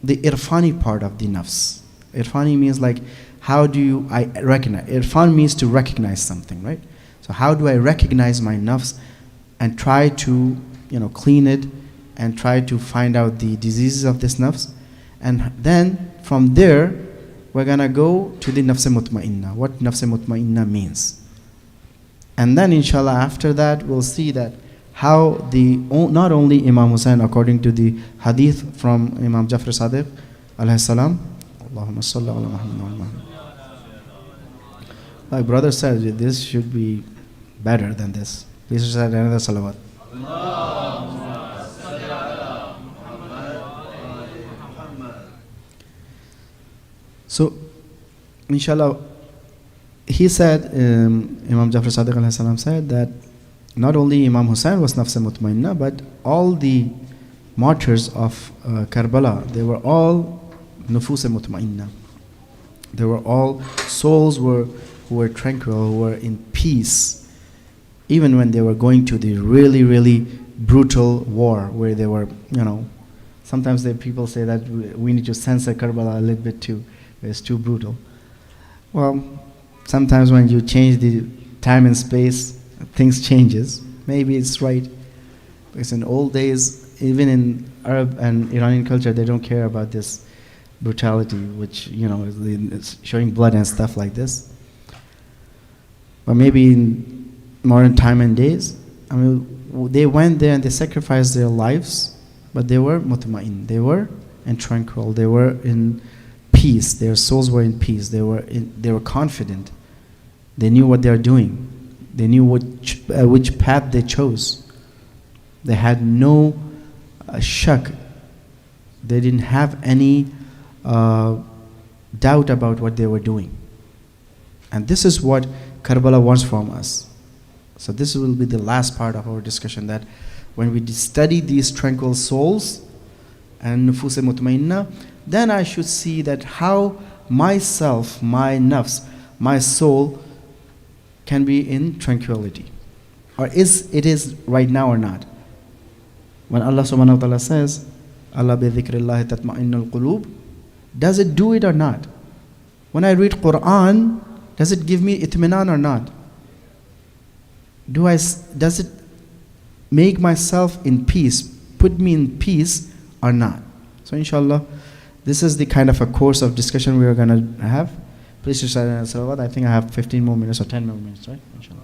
irfani part of the nafs. Irfani means like, how do I recognize? Irfan means to recognize something, right? So how do I recognize my nafs and try to, clean it and try to find out the diseases of this nafs? And then from there, we're gonna go to the nafs mutma'inna, what nafs mutma'inna means. And then inshallah after that we'll see that how not only Imam Hussein, according to the hadith from Imam Jafria Sadiq alayhi salam, Allahumma salli ala Muhammad. My brother said this should be better than this. Please recite another salawat. So inshallah, he said, Imam Jafri Sadiq alayhi salam said that not only Imam Hussein was nafs mutmainna, but all the martyrs of Karbala, they were all nufus mutmainna. They were all souls who were tranquil, who were in peace, even when they were going to the really, really brutal war where they were, sometimes people say that we need to censor Karbala a little bit too. It's too brutal. Well, sometimes when you change the time and space, things changes. Maybe it's right. Because in old days, even in Arab and Iranian culture, they don't care about this brutality, which, is showing blood and stuff like this. But maybe in modern time and days, they went there and they sacrificed their lives, but they were mutma'in. They were in tranquil. They were in peace. Their souls were in peace. They were confident. They knew what they were doing. They knew which path they chose. They had no shak. They didn't have any doubt about what they were doing. And this is what Karbala wants from us. So this will be the last part of our discussion, that when we study these tranquil souls and nufus mutmainna, then I should see that how myself, my nafs, my soul can be in tranquility. Or it is right now or not. When Allah subhanahu wa ta'ala says Allah bi dhikrillahi tatma'innul qulub. Does it do it or not? When I read Quran, does it give me itminan or not? Does it make myself in peace, put me in peace or not? So inshallah, this is the kind of a course of discussion we are going to have. Please recite salawat. I think I have 15 more minutes or 10 more minutes, right? Inshallah.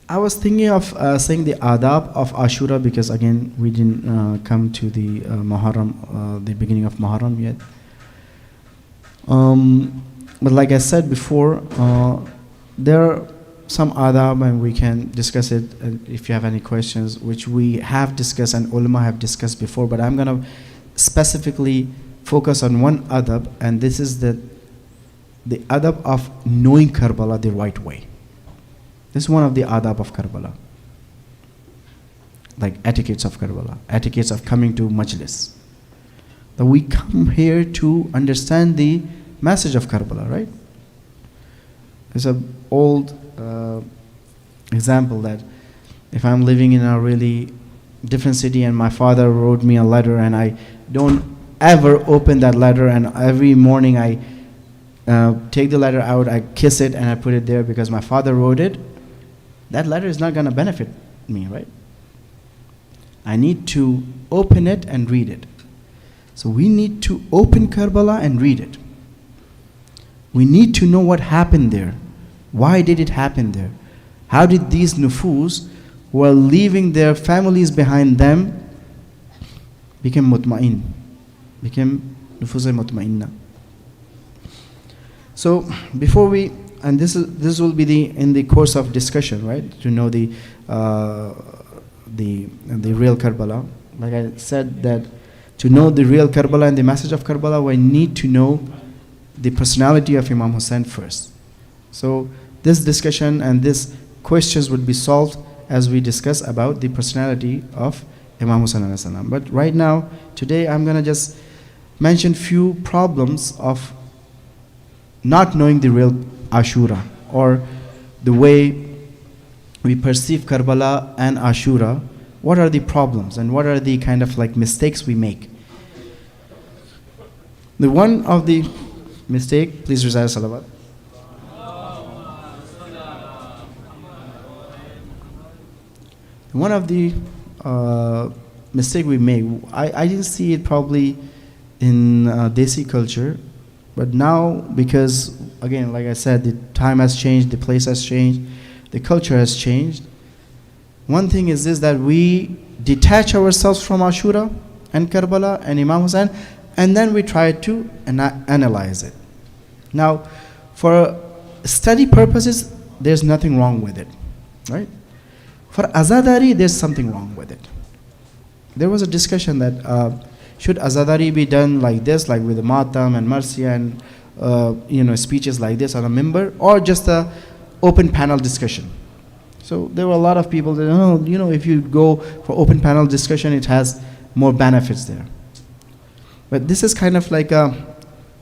I was thinking of saying the adab of Ashura because again we didn't come to the Muharram, the beginning of Muharram yet. But like I said before, there are some adab and we can discuss it if you have any questions, which we have discussed and ulama have discussed before. But I'm going to specifically focus on one adab, and this is the adab of knowing Karbala the right way. This is one of the adab of Karbala, like etiquettes of Karbala, etiquettes of coming to majlis. That we come here to understand the message of Karbala, right? There's an old example that if I'm living in a really different city and my father wrote me a letter and I don't ever open that letter, and every morning I take the letter out, I kiss it and I put it there because my father wrote it, that letter is not going to benefit me, right? I need to open it and read it. So we need to open Karbala and read it. We need to know what happened there. Why did it happen there? How did these nufus who are leaving their families behind them become mutma'in, became nufus mutma'inna? So before we, and this will be in the course of discussion, right? To know the real Karbala. Like I said, that to know the real Karbala and the message of Karbala, we need to know the personality of Imam Hussein first. So this discussion and these questions would be solved as we discuss about the personality of Imam Hussein alayhi salam. But right now, today, I'm going to just mention few problems of not knowing the real Ashura, or the way we perceive Karbala and Ashura. What are the problems and what are the kind of like mistakes we make? The one of the mistake, please recite salawat. One of the mistake we make, I didn't see it probably in Desi culture, but now, because again, like I said, the time has changed, the place has changed, the culture has changed. One thing is this, that we detach ourselves from Ashura and Karbala and Imam Hussein, and then we try to analyze it. Now, for study purposes, there's nothing wrong with it, right? For azadari, there's something wrong with it. There was a discussion that should azadari be done like this, like with the matam and marsiya and speeches like this on a mimbar, or just a open panel discussion. So there were a lot of people that, if you go for open panel discussion, it has more benefits there. But this is kind of like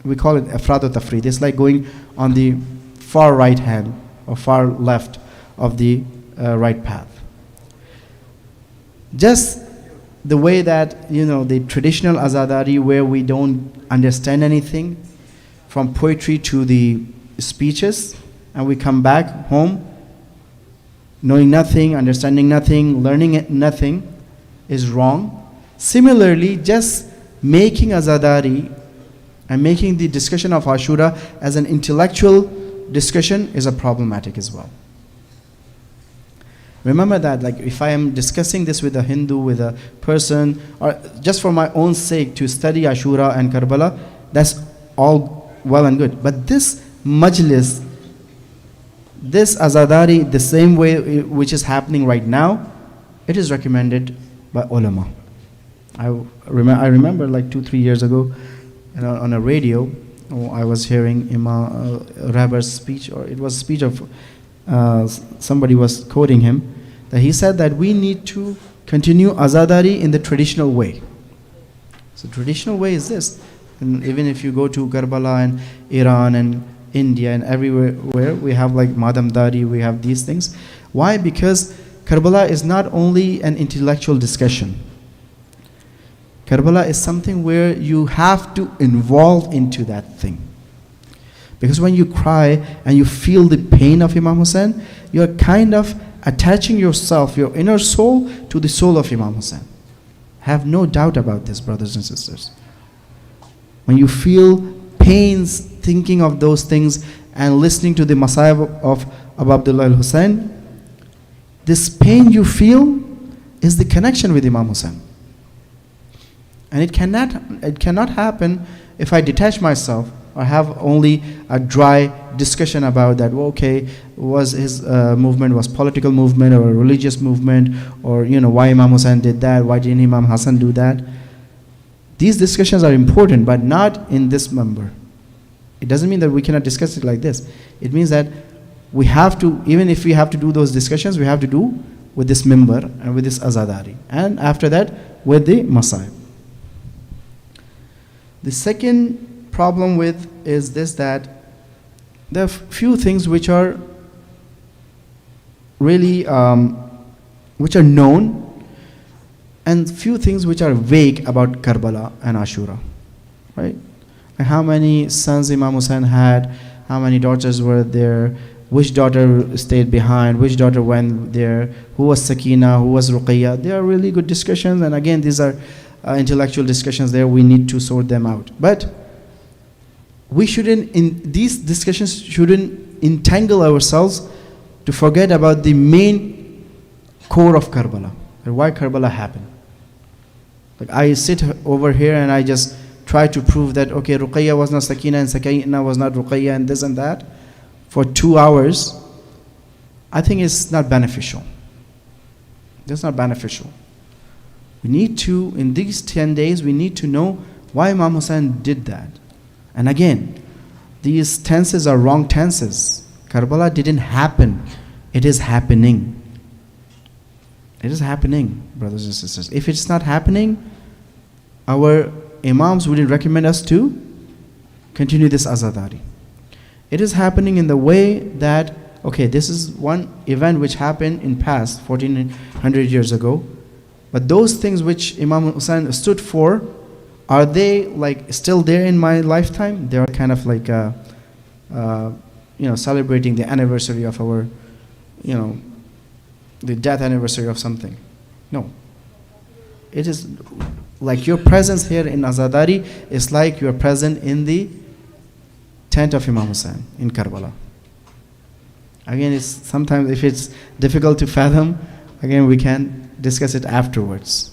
we call it afrad or tafrid. It's like going on the far right hand or far left of the right path. Just the way that, the traditional azadari, where we don't understand anything, from poetry to the speeches, and we come back home knowing nothing, understanding nothing, learning nothing, is wrong. Similarly, just making azadari and making the discussion of Ashura as an intellectual discussion is a problematic as well. Remember that, like, if I am discussing this with a Hindu, with a person, or just for my own sake to study Ashura and Karbala, that's all well and good. But this majlis, this azadari, the same way which is happening right now, it is recommended by ulama. I remember like 2-3 years ago, on a radio, I was hearing Imam Rabba's speech, or it was a speech of somebody was quoting him, that he said that we need to continue azadari in the traditional way. So traditional way is this, and even if you go to Karbala and Iran and India and everywhere where we have like Madamdari, we have these things. Why? Because Karbala is not only an intellectual discussion. Karbala is something where you have to involve into that thing. Because when you cry and you feel the pain of Imam Hussein, you're kind of attaching yourself, your inner soul, to the soul of Imam Hussein. Have no doubt about this, brothers and sisters. When you feel pains thinking of those things and listening to the Messiah of Abu Abdullah al-Hussein, this pain you feel is the connection with Imam Hussein. And it cannot happen if I detach myself or have only a dry discussion about that. Well, okay, was his movement was political movement or a religious movement, or why Imam Hussein did that, why didn't Imam Hassan do that? These discussions are important, but not in this member. It doesn't mean that we cannot discuss it like this. It means that we have to, even if we have to do those discussions, we have to do with this member and with this Azadari, and after that with the Masai. The second problem with is this, that there are few things which are really which are known, and few things which are vague about Karbala and Ashura, right? And how many sons Imam Hussein had, how many daughters were there, which daughter stayed behind, which daughter went there, who was Sakina, who was Ruqayya. They are really good discussions, and again, these are intellectual discussions there. We need to sort them out. But we shouldn't, in these discussions, shouldn't entangle ourselves to forget about the main core of Karbala, and why Karbala happened. Like I sit over here and I just try to prove that, okay, Ruqayya was not Sakina and Sakina was not Ruqayya and this and that for 2 hours. I think it's not beneficial. That's not beneficial. We need to, in these 10 days, we need to know why Imam Hussein did that. And again, these tenses are wrong tenses. Karbala didn't happen. It is happening. It is happening, brothers and sisters. If it's not happening, our Imams wouldn't recommend us to continue this Azadari. It is happening in the way that, okay, this is one event which happened in past 1400 years ago, but those things which Imam Hussein stood for, are they like still there in my lifetime? They are kind of like celebrating the anniversary of our, the death anniversary of something. No. It is like your presence here in Azadari is like you are present in the tent of Imam Hussein in Karbala. Again, it's sometimes if it's difficult to fathom, again we can discuss it afterwards.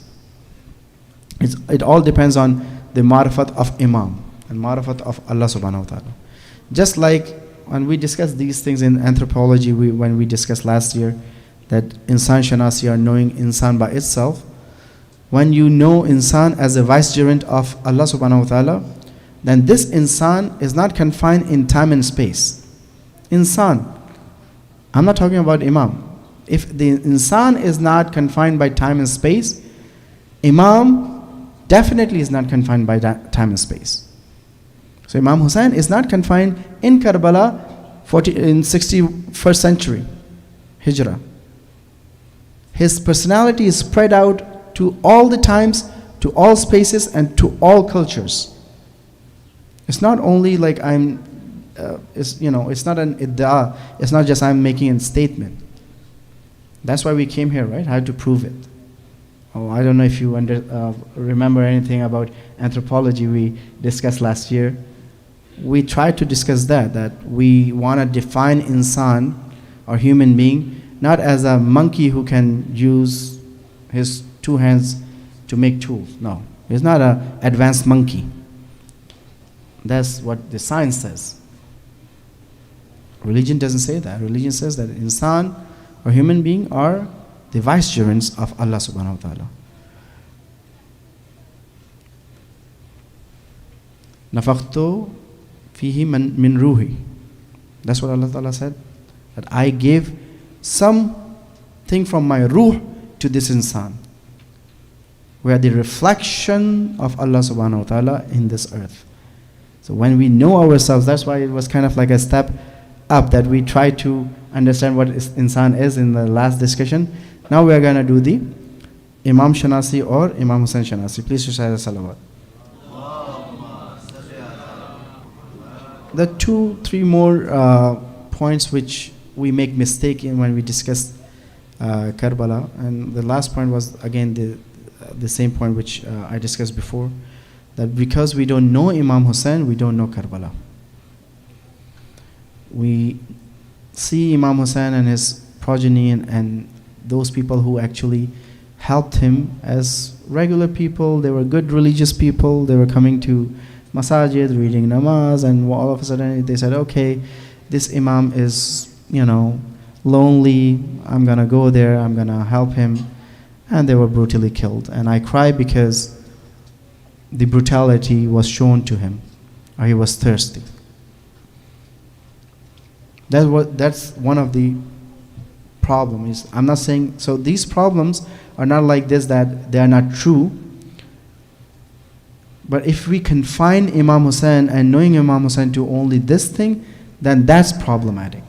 It all depends on the marifat of Imam and marifat of Allah subhanahu wa ta'ala. Just like when we discuss these things in anthropology, when we discussed last year that insan shanasi are knowing insan by itself. When you know insan as a vicegerent of Allah subhanahu wa ta'ala, then this insan is not confined in time and space. Insan, I'm not talking about Imam. If the insan is not confined by time and space, Imam definitely is not confined by time and space. So Imam Hussein is not confined in Karbala in 61st century Hijrah. His personality is spread out to all the times, to all spaces, and to all cultures. It's not only like it's not an idda. It's not just I'm making a statement. That's why we came here, right? I had to prove it. Oh, I don't know if you remember anything about anthropology we discussed last year. We tried to discuss that we want to define insan or human being not as a monkey who can use his 2 hands to make tools. No, he's not an advanced monkey. That's what the science says. Religion doesn't say that. Religion says that insan or human being are the vicegerents of Allah subhanahu wa ta'ala. Nafaqtu fihi min ruhi. That's what Allah ta'ala said. That I gave something from my ruh to this insan. We are the reflection of Allah subhanahu wa ta'ala in this earth. So when we know ourselves, that's why it was kind of like a step up that we try to understand what insan is in the last discussion. Now we are going to do the Imam Shanasi or Imam Hussain Shanasi. Please recite the salawat. There are 2-3 more points which we make mistake in when we discuss Karbala, and the last point was again the same point which I discussed before, that because we don't know Imam Hussain, we don't know Karbala. We see Imam Hussain and his progeny and those people who actually helped him as regular people. They were good religious people. They were coming to masajid, reading namaz, and all of a sudden they said, okay, this Imam is, lonely. I'm going to go there. I'm going to help him. And they were brutally killed. And I cry because the brutality was shown to him, or he was thirsty. That's one of the problems. I'm not saying, so these problems are not like this, that they are not true. But if we confine Imam Hussain and knowing Imam Hussain to only this thing, then that's problematic.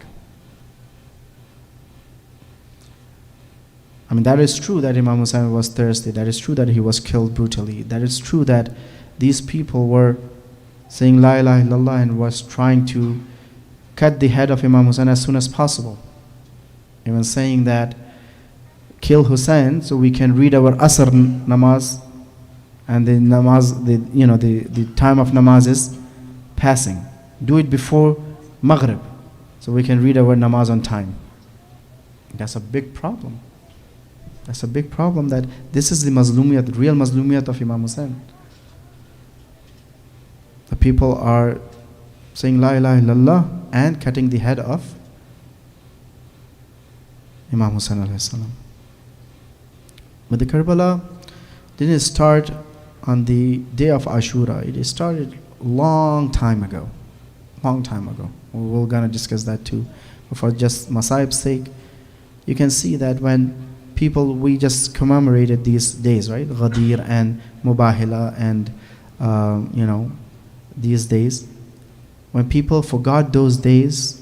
I mean, that is true that Imam Hussain was thirsty. That is true that he was killed brutally. That is true that these people were saying La ilaha illallah and was trying to cut the head of Imam Hussain as soon as possible. Even saying that, kill Hussain so we can read our Asr namaz, and the namaz, the time of namaz is passing. Do it before Maghrib so we can read our namaz on time. That's a big problem. That's a big problem, that this is the mazlumiyat, the real mazlumiyat of Imam Hussain. The people are saying La ilaha illallah and cutting the head of Imam Hussain alayhi salam. But the Karbala didn't start on the day of Ashura. It started long time ago. Long time ago. We're going to discuss that too. But for just Masaib's sake, you can see that when we just commemorated these days, right? Ghadir and Mubahila and, these days. When people forgot those days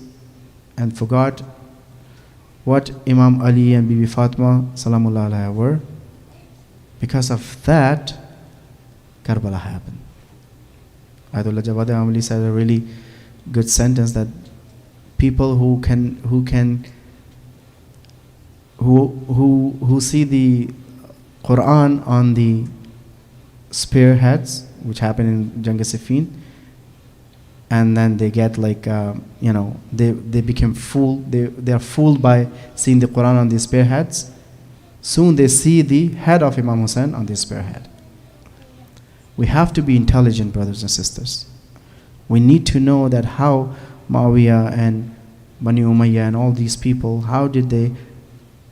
and forgot what Imam Ali and Bibi Fatima Salamullah alayha were, because of that, Karbala happened. Ayatollah Jawad Amali said a really good sentence, that people who see the Quran on the spearheads, which happened in Jang Siffin, and then they get they become fooled. They are fooled by seeing the Quran on the spearheads. Soon they see the head of Imam Hussain on the spearhead. We have to be intelligent, brothers and sisters. We need to know that how Muawiyah and Bani Umayyah and all these people, how did they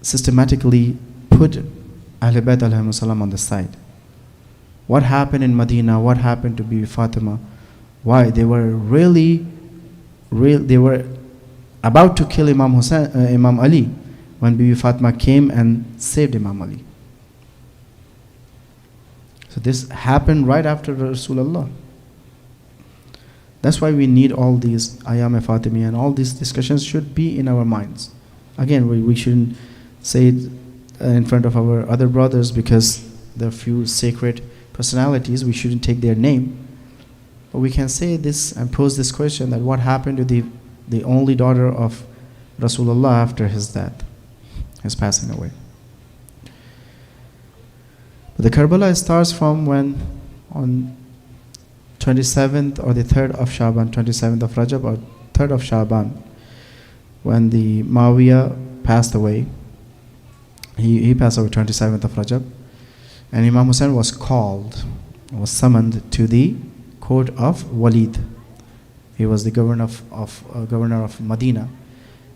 systematically put Ahl Bayt alayhimus salam on the side. What happened in Medina? What happened to Bibi Fatima? Why? They were they were about to kill Imam Ali, when Bibi Fatima came and saved Imam Ali. So this happened right after Rasulullah. That's why we need all these Ayam Fatimi, and all these discussions should be in our minds. Again, we shouldn't say it in front of our other brothers, because there are few sacred personalities, we shouldn't take their name. But we can say this and pose this question, that what happened to the only daughter of Rasulullah after his death, his passing away. But the Karbala starts from when on 27th or the 3rd of Shaban, 27th of Rajab or 3rd of Shaban, when the Muawiyah passed away. He passed away 27th of Rajab, and Imam Hussain was summoned to the court of Walid. He was the governor of Medina.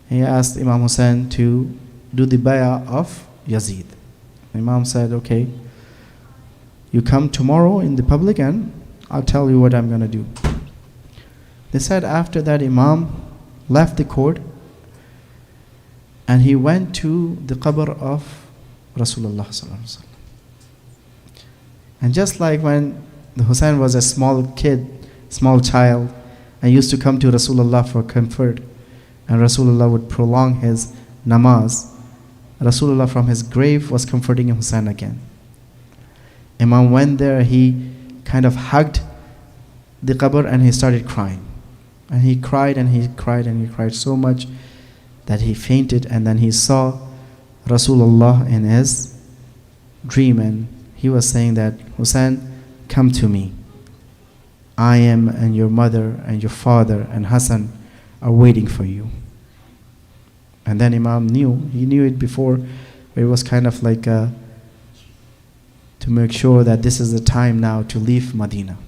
He asked Imam Hussain to do the bay'ah of Yazid. Imam said, okay, you come tomorrow in the public and I'll tell you what I'm going to do. They said after that Imam left the court and he went to the qabr of Rasulullah sallallahu alaihi wasallam. And just like when the Hussain was a small kid small child and used to come to Rasulullah for comfort. And Rasulullah would prolong his namaz. Rasulullah from his grave was comforting Hussein again. Imam went there, he kind of hugged the qabr and he started crying. And he cried and he cried and he cried so much that he fainted, and then he saw Rasulullah in his dream, and he was saying that, Hussein, come to me. I am and your mother and your father and Hassan are waiting for you. And then Imam he knew it before, but it was kind of like to make sure that this is the time now to leave Medina.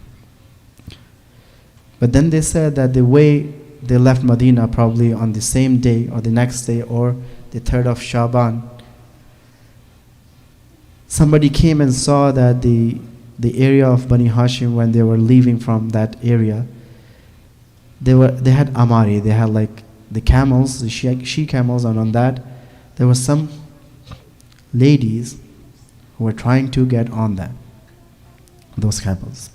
But then they said that the way they left Medina, probably on the same day or the next day or the 3rd of Shaban, somebody came and saw that the area of Bani Hashim, when they were leaving from that area, they had amari, they had like the camels, the she camels, and on that there were some ladies who were trying to get on those camels.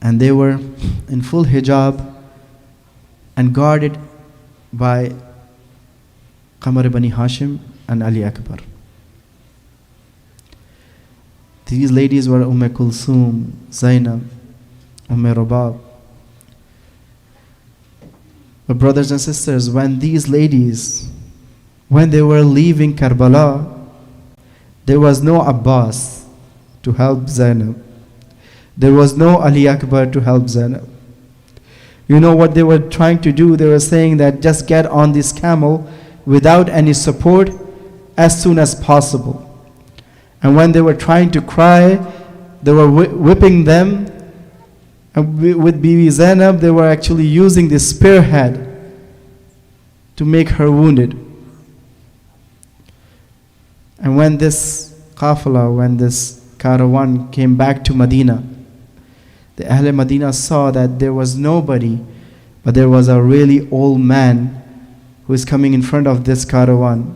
And they were in full hijab and guarded by Qamar Bani Hashim and Ali Akbar. These ladies were Kulthum, Zainab, Rabab. But brothers and sisters, when these ladies, when they were leaving Karbala, there was no Abbas to help Zainab. There was no Ali Akbar to help Zainab. You know what they were trying to do? They were saying that just get on this camel without any support as soon as possible. And when they were trying to cry, they were whipping them. And with Bibi Zainab, they were actually using the spearhead to make her wounded. And when this qafla, when this caravan came back to Medina, the Ahl Medina saw that there was nobody, but there was a really old man who is coming in front of this caravan.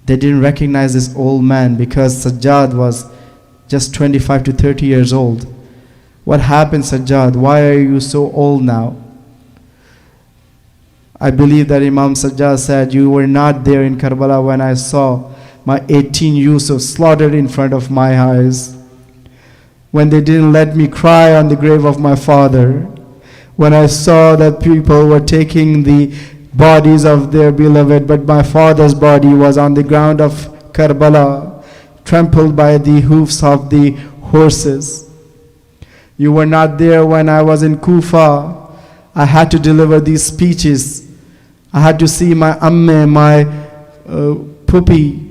They didn't recognize this old man because Sajjad was just 25 to 30 years old. What happened, Sajjad? Why are you so old now? I believe that Imam Sajjad said, you were not there in Karbala when I saw my 18 Yusuf slaughtered in front of my eyes. When they didn't let me cry on the grave of my father. When I saw that people were taking the bodies of their beloved, but my father's body was on the ground of Karbala, trampled by the hoofs of the horses. You were not there when I was in Kufa. I had to deliver these speeches. I had to see my amme, my puppy,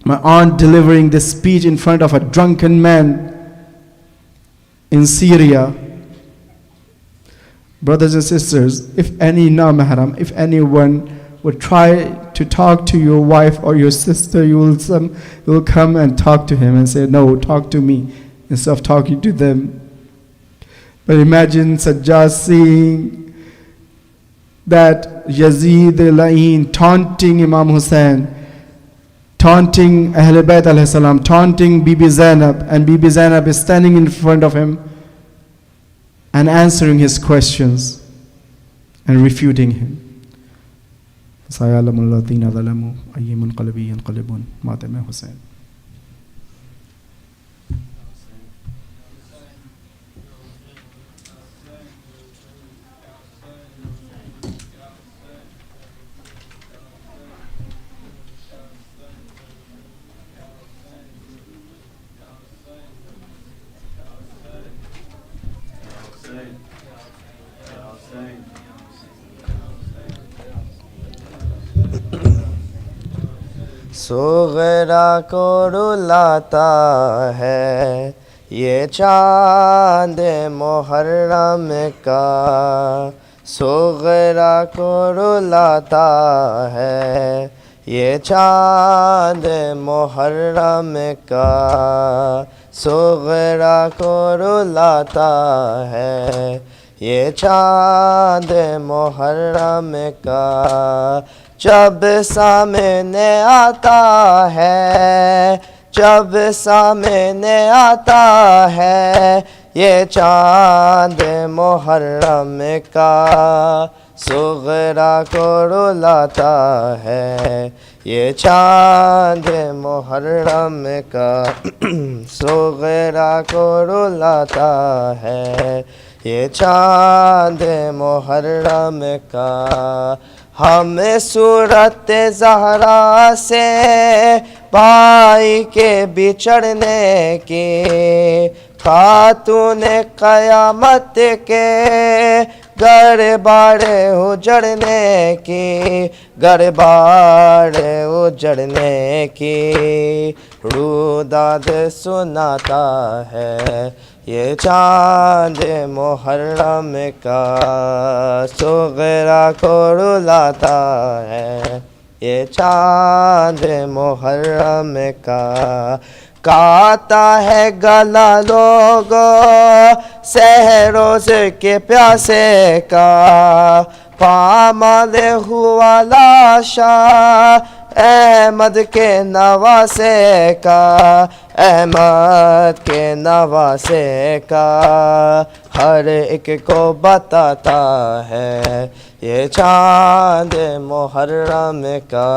my aunt delivering this speech in front of a drunken man in Syria. Brothers and sisters, if any na-mahram, if anyone would try to talk to your wife or your sister, you will come and talk to him and say, no, talk to me, instead of talking to them. But imagine Sajjad seeing that Yazid al-La'in taunting Imam Hussein, taunting Ahl Bayt alayhi salam, taunting Bibi Zainab, and Bibi Zainab is standing in front of him and answering his questions and refuting him. سَيَعْلَمُ الَّذِينَ ظَلَمُوا أَيُّ مُنْقَلَبٍ يَنْقَلِبُونَ مَاتَ Hussein. Sughra को रुलाता है ये चांद मुहर्रम का, सुगरा को रुलाता है ये चांद मुहर्रम का, सुगरा को रुलाता है ये चांद मुहर्रम का। जब सामने आता है, जब सामने आता है ये चांद मुहर्रम का सुगरा को रुलाता है, ये चांद मुहर्रम का सुगरा को रुलाता है, ये चांद मुहर्रम का। हमें सूरत ज़हरा से भाई के बिछड़ने की, खातून क़यामत के घर बाड़े उजड़ने की, घर बाड़े उजड़ने की रुदाद सुनाता है, ये चांद मुहर्रम का सुगरा को रुलाता है, ये चांद मुहर्रम का। काता है गला लोगों सहरोज के प्यासे का, पामाल हुआ लाशा अहमद के नवासे का, अहमद के नवासे का हर एक को बताता है, ये चांद मुहर्रम का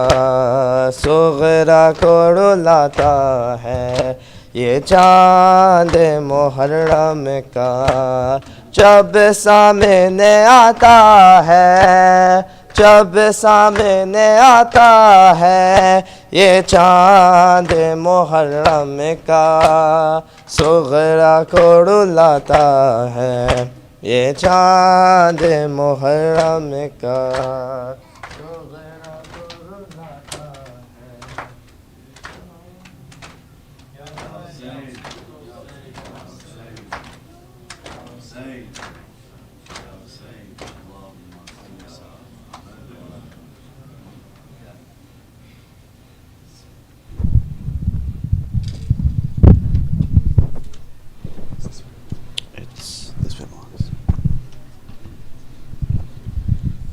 सुगरा को रुलाता है, ये चांद मुहर्रम का। जब सामने आता है, जब सामने आता है, ये चांद मुहर्रम का सुगरा को रुलाता है, ये चांद मुहर्रम का सुगरा को रुलाता है।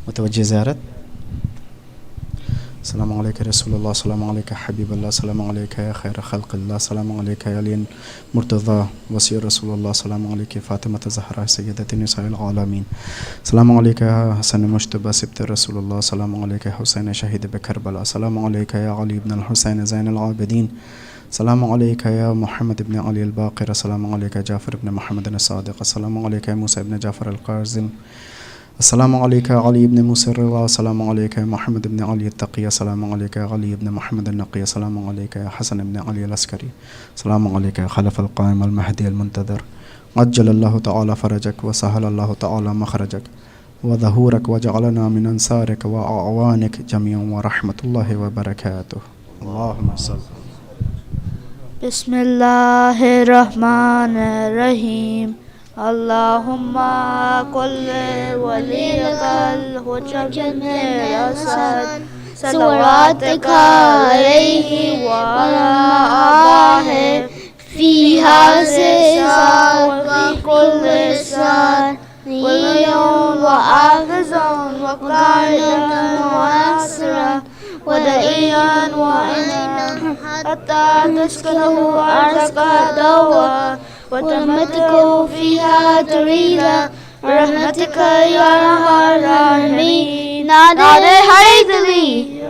متوجه زيارت. السلام عليك يا رسول الله، السلام عليك يا حبيب الله، السلام عليك يا خير خلق الله، السلام عليك يا علي مرتضى وصي رسول الله، السلام عليك يا فاطمة الزهراء سيدة نساء العالمين، السلام عليك يا حسن مجتبى سبت رسول الله، السلام عليك يا حسين شهيد بكربلاء، السلام عليك يا علي بن الحسين زين العابدين، السلام عليك يا محمد بن علي الباقر، السلام عليك يا جعفر بن محمد الصادق، السلام عليك يا موسى بن جعفر القاسم، السلام عليك يا علي بن موسى الرضا، السلام عليك يا محمد بن علي التقي، السلام عليك يا علي بن محمد النقي، السلام عليك يا حسن بن علي العسكري، السلام عليك يا خلف القائم المهدي المنتظر، عجل الله تعالى فرجك وسهل الله تعالى مخرجك وظهورك وجعلنا من أنصارك وأعوانك جميعا ورحمة الله وبركاته. اللهم صل. بسم الله الرحمن الرحيم. اللهم كل وليك الحجة بن الأسد صلواتك عليه وعلى آبائه في هذه الساعة وفي كل ساعة واليوم وآخذا وقائدا وأسرا ودائيا وعينا حتى تسكنه أرزق الدواء وتمتكه فيها طويلا برحمتك يا أرحم الراحمين. نادي حيدري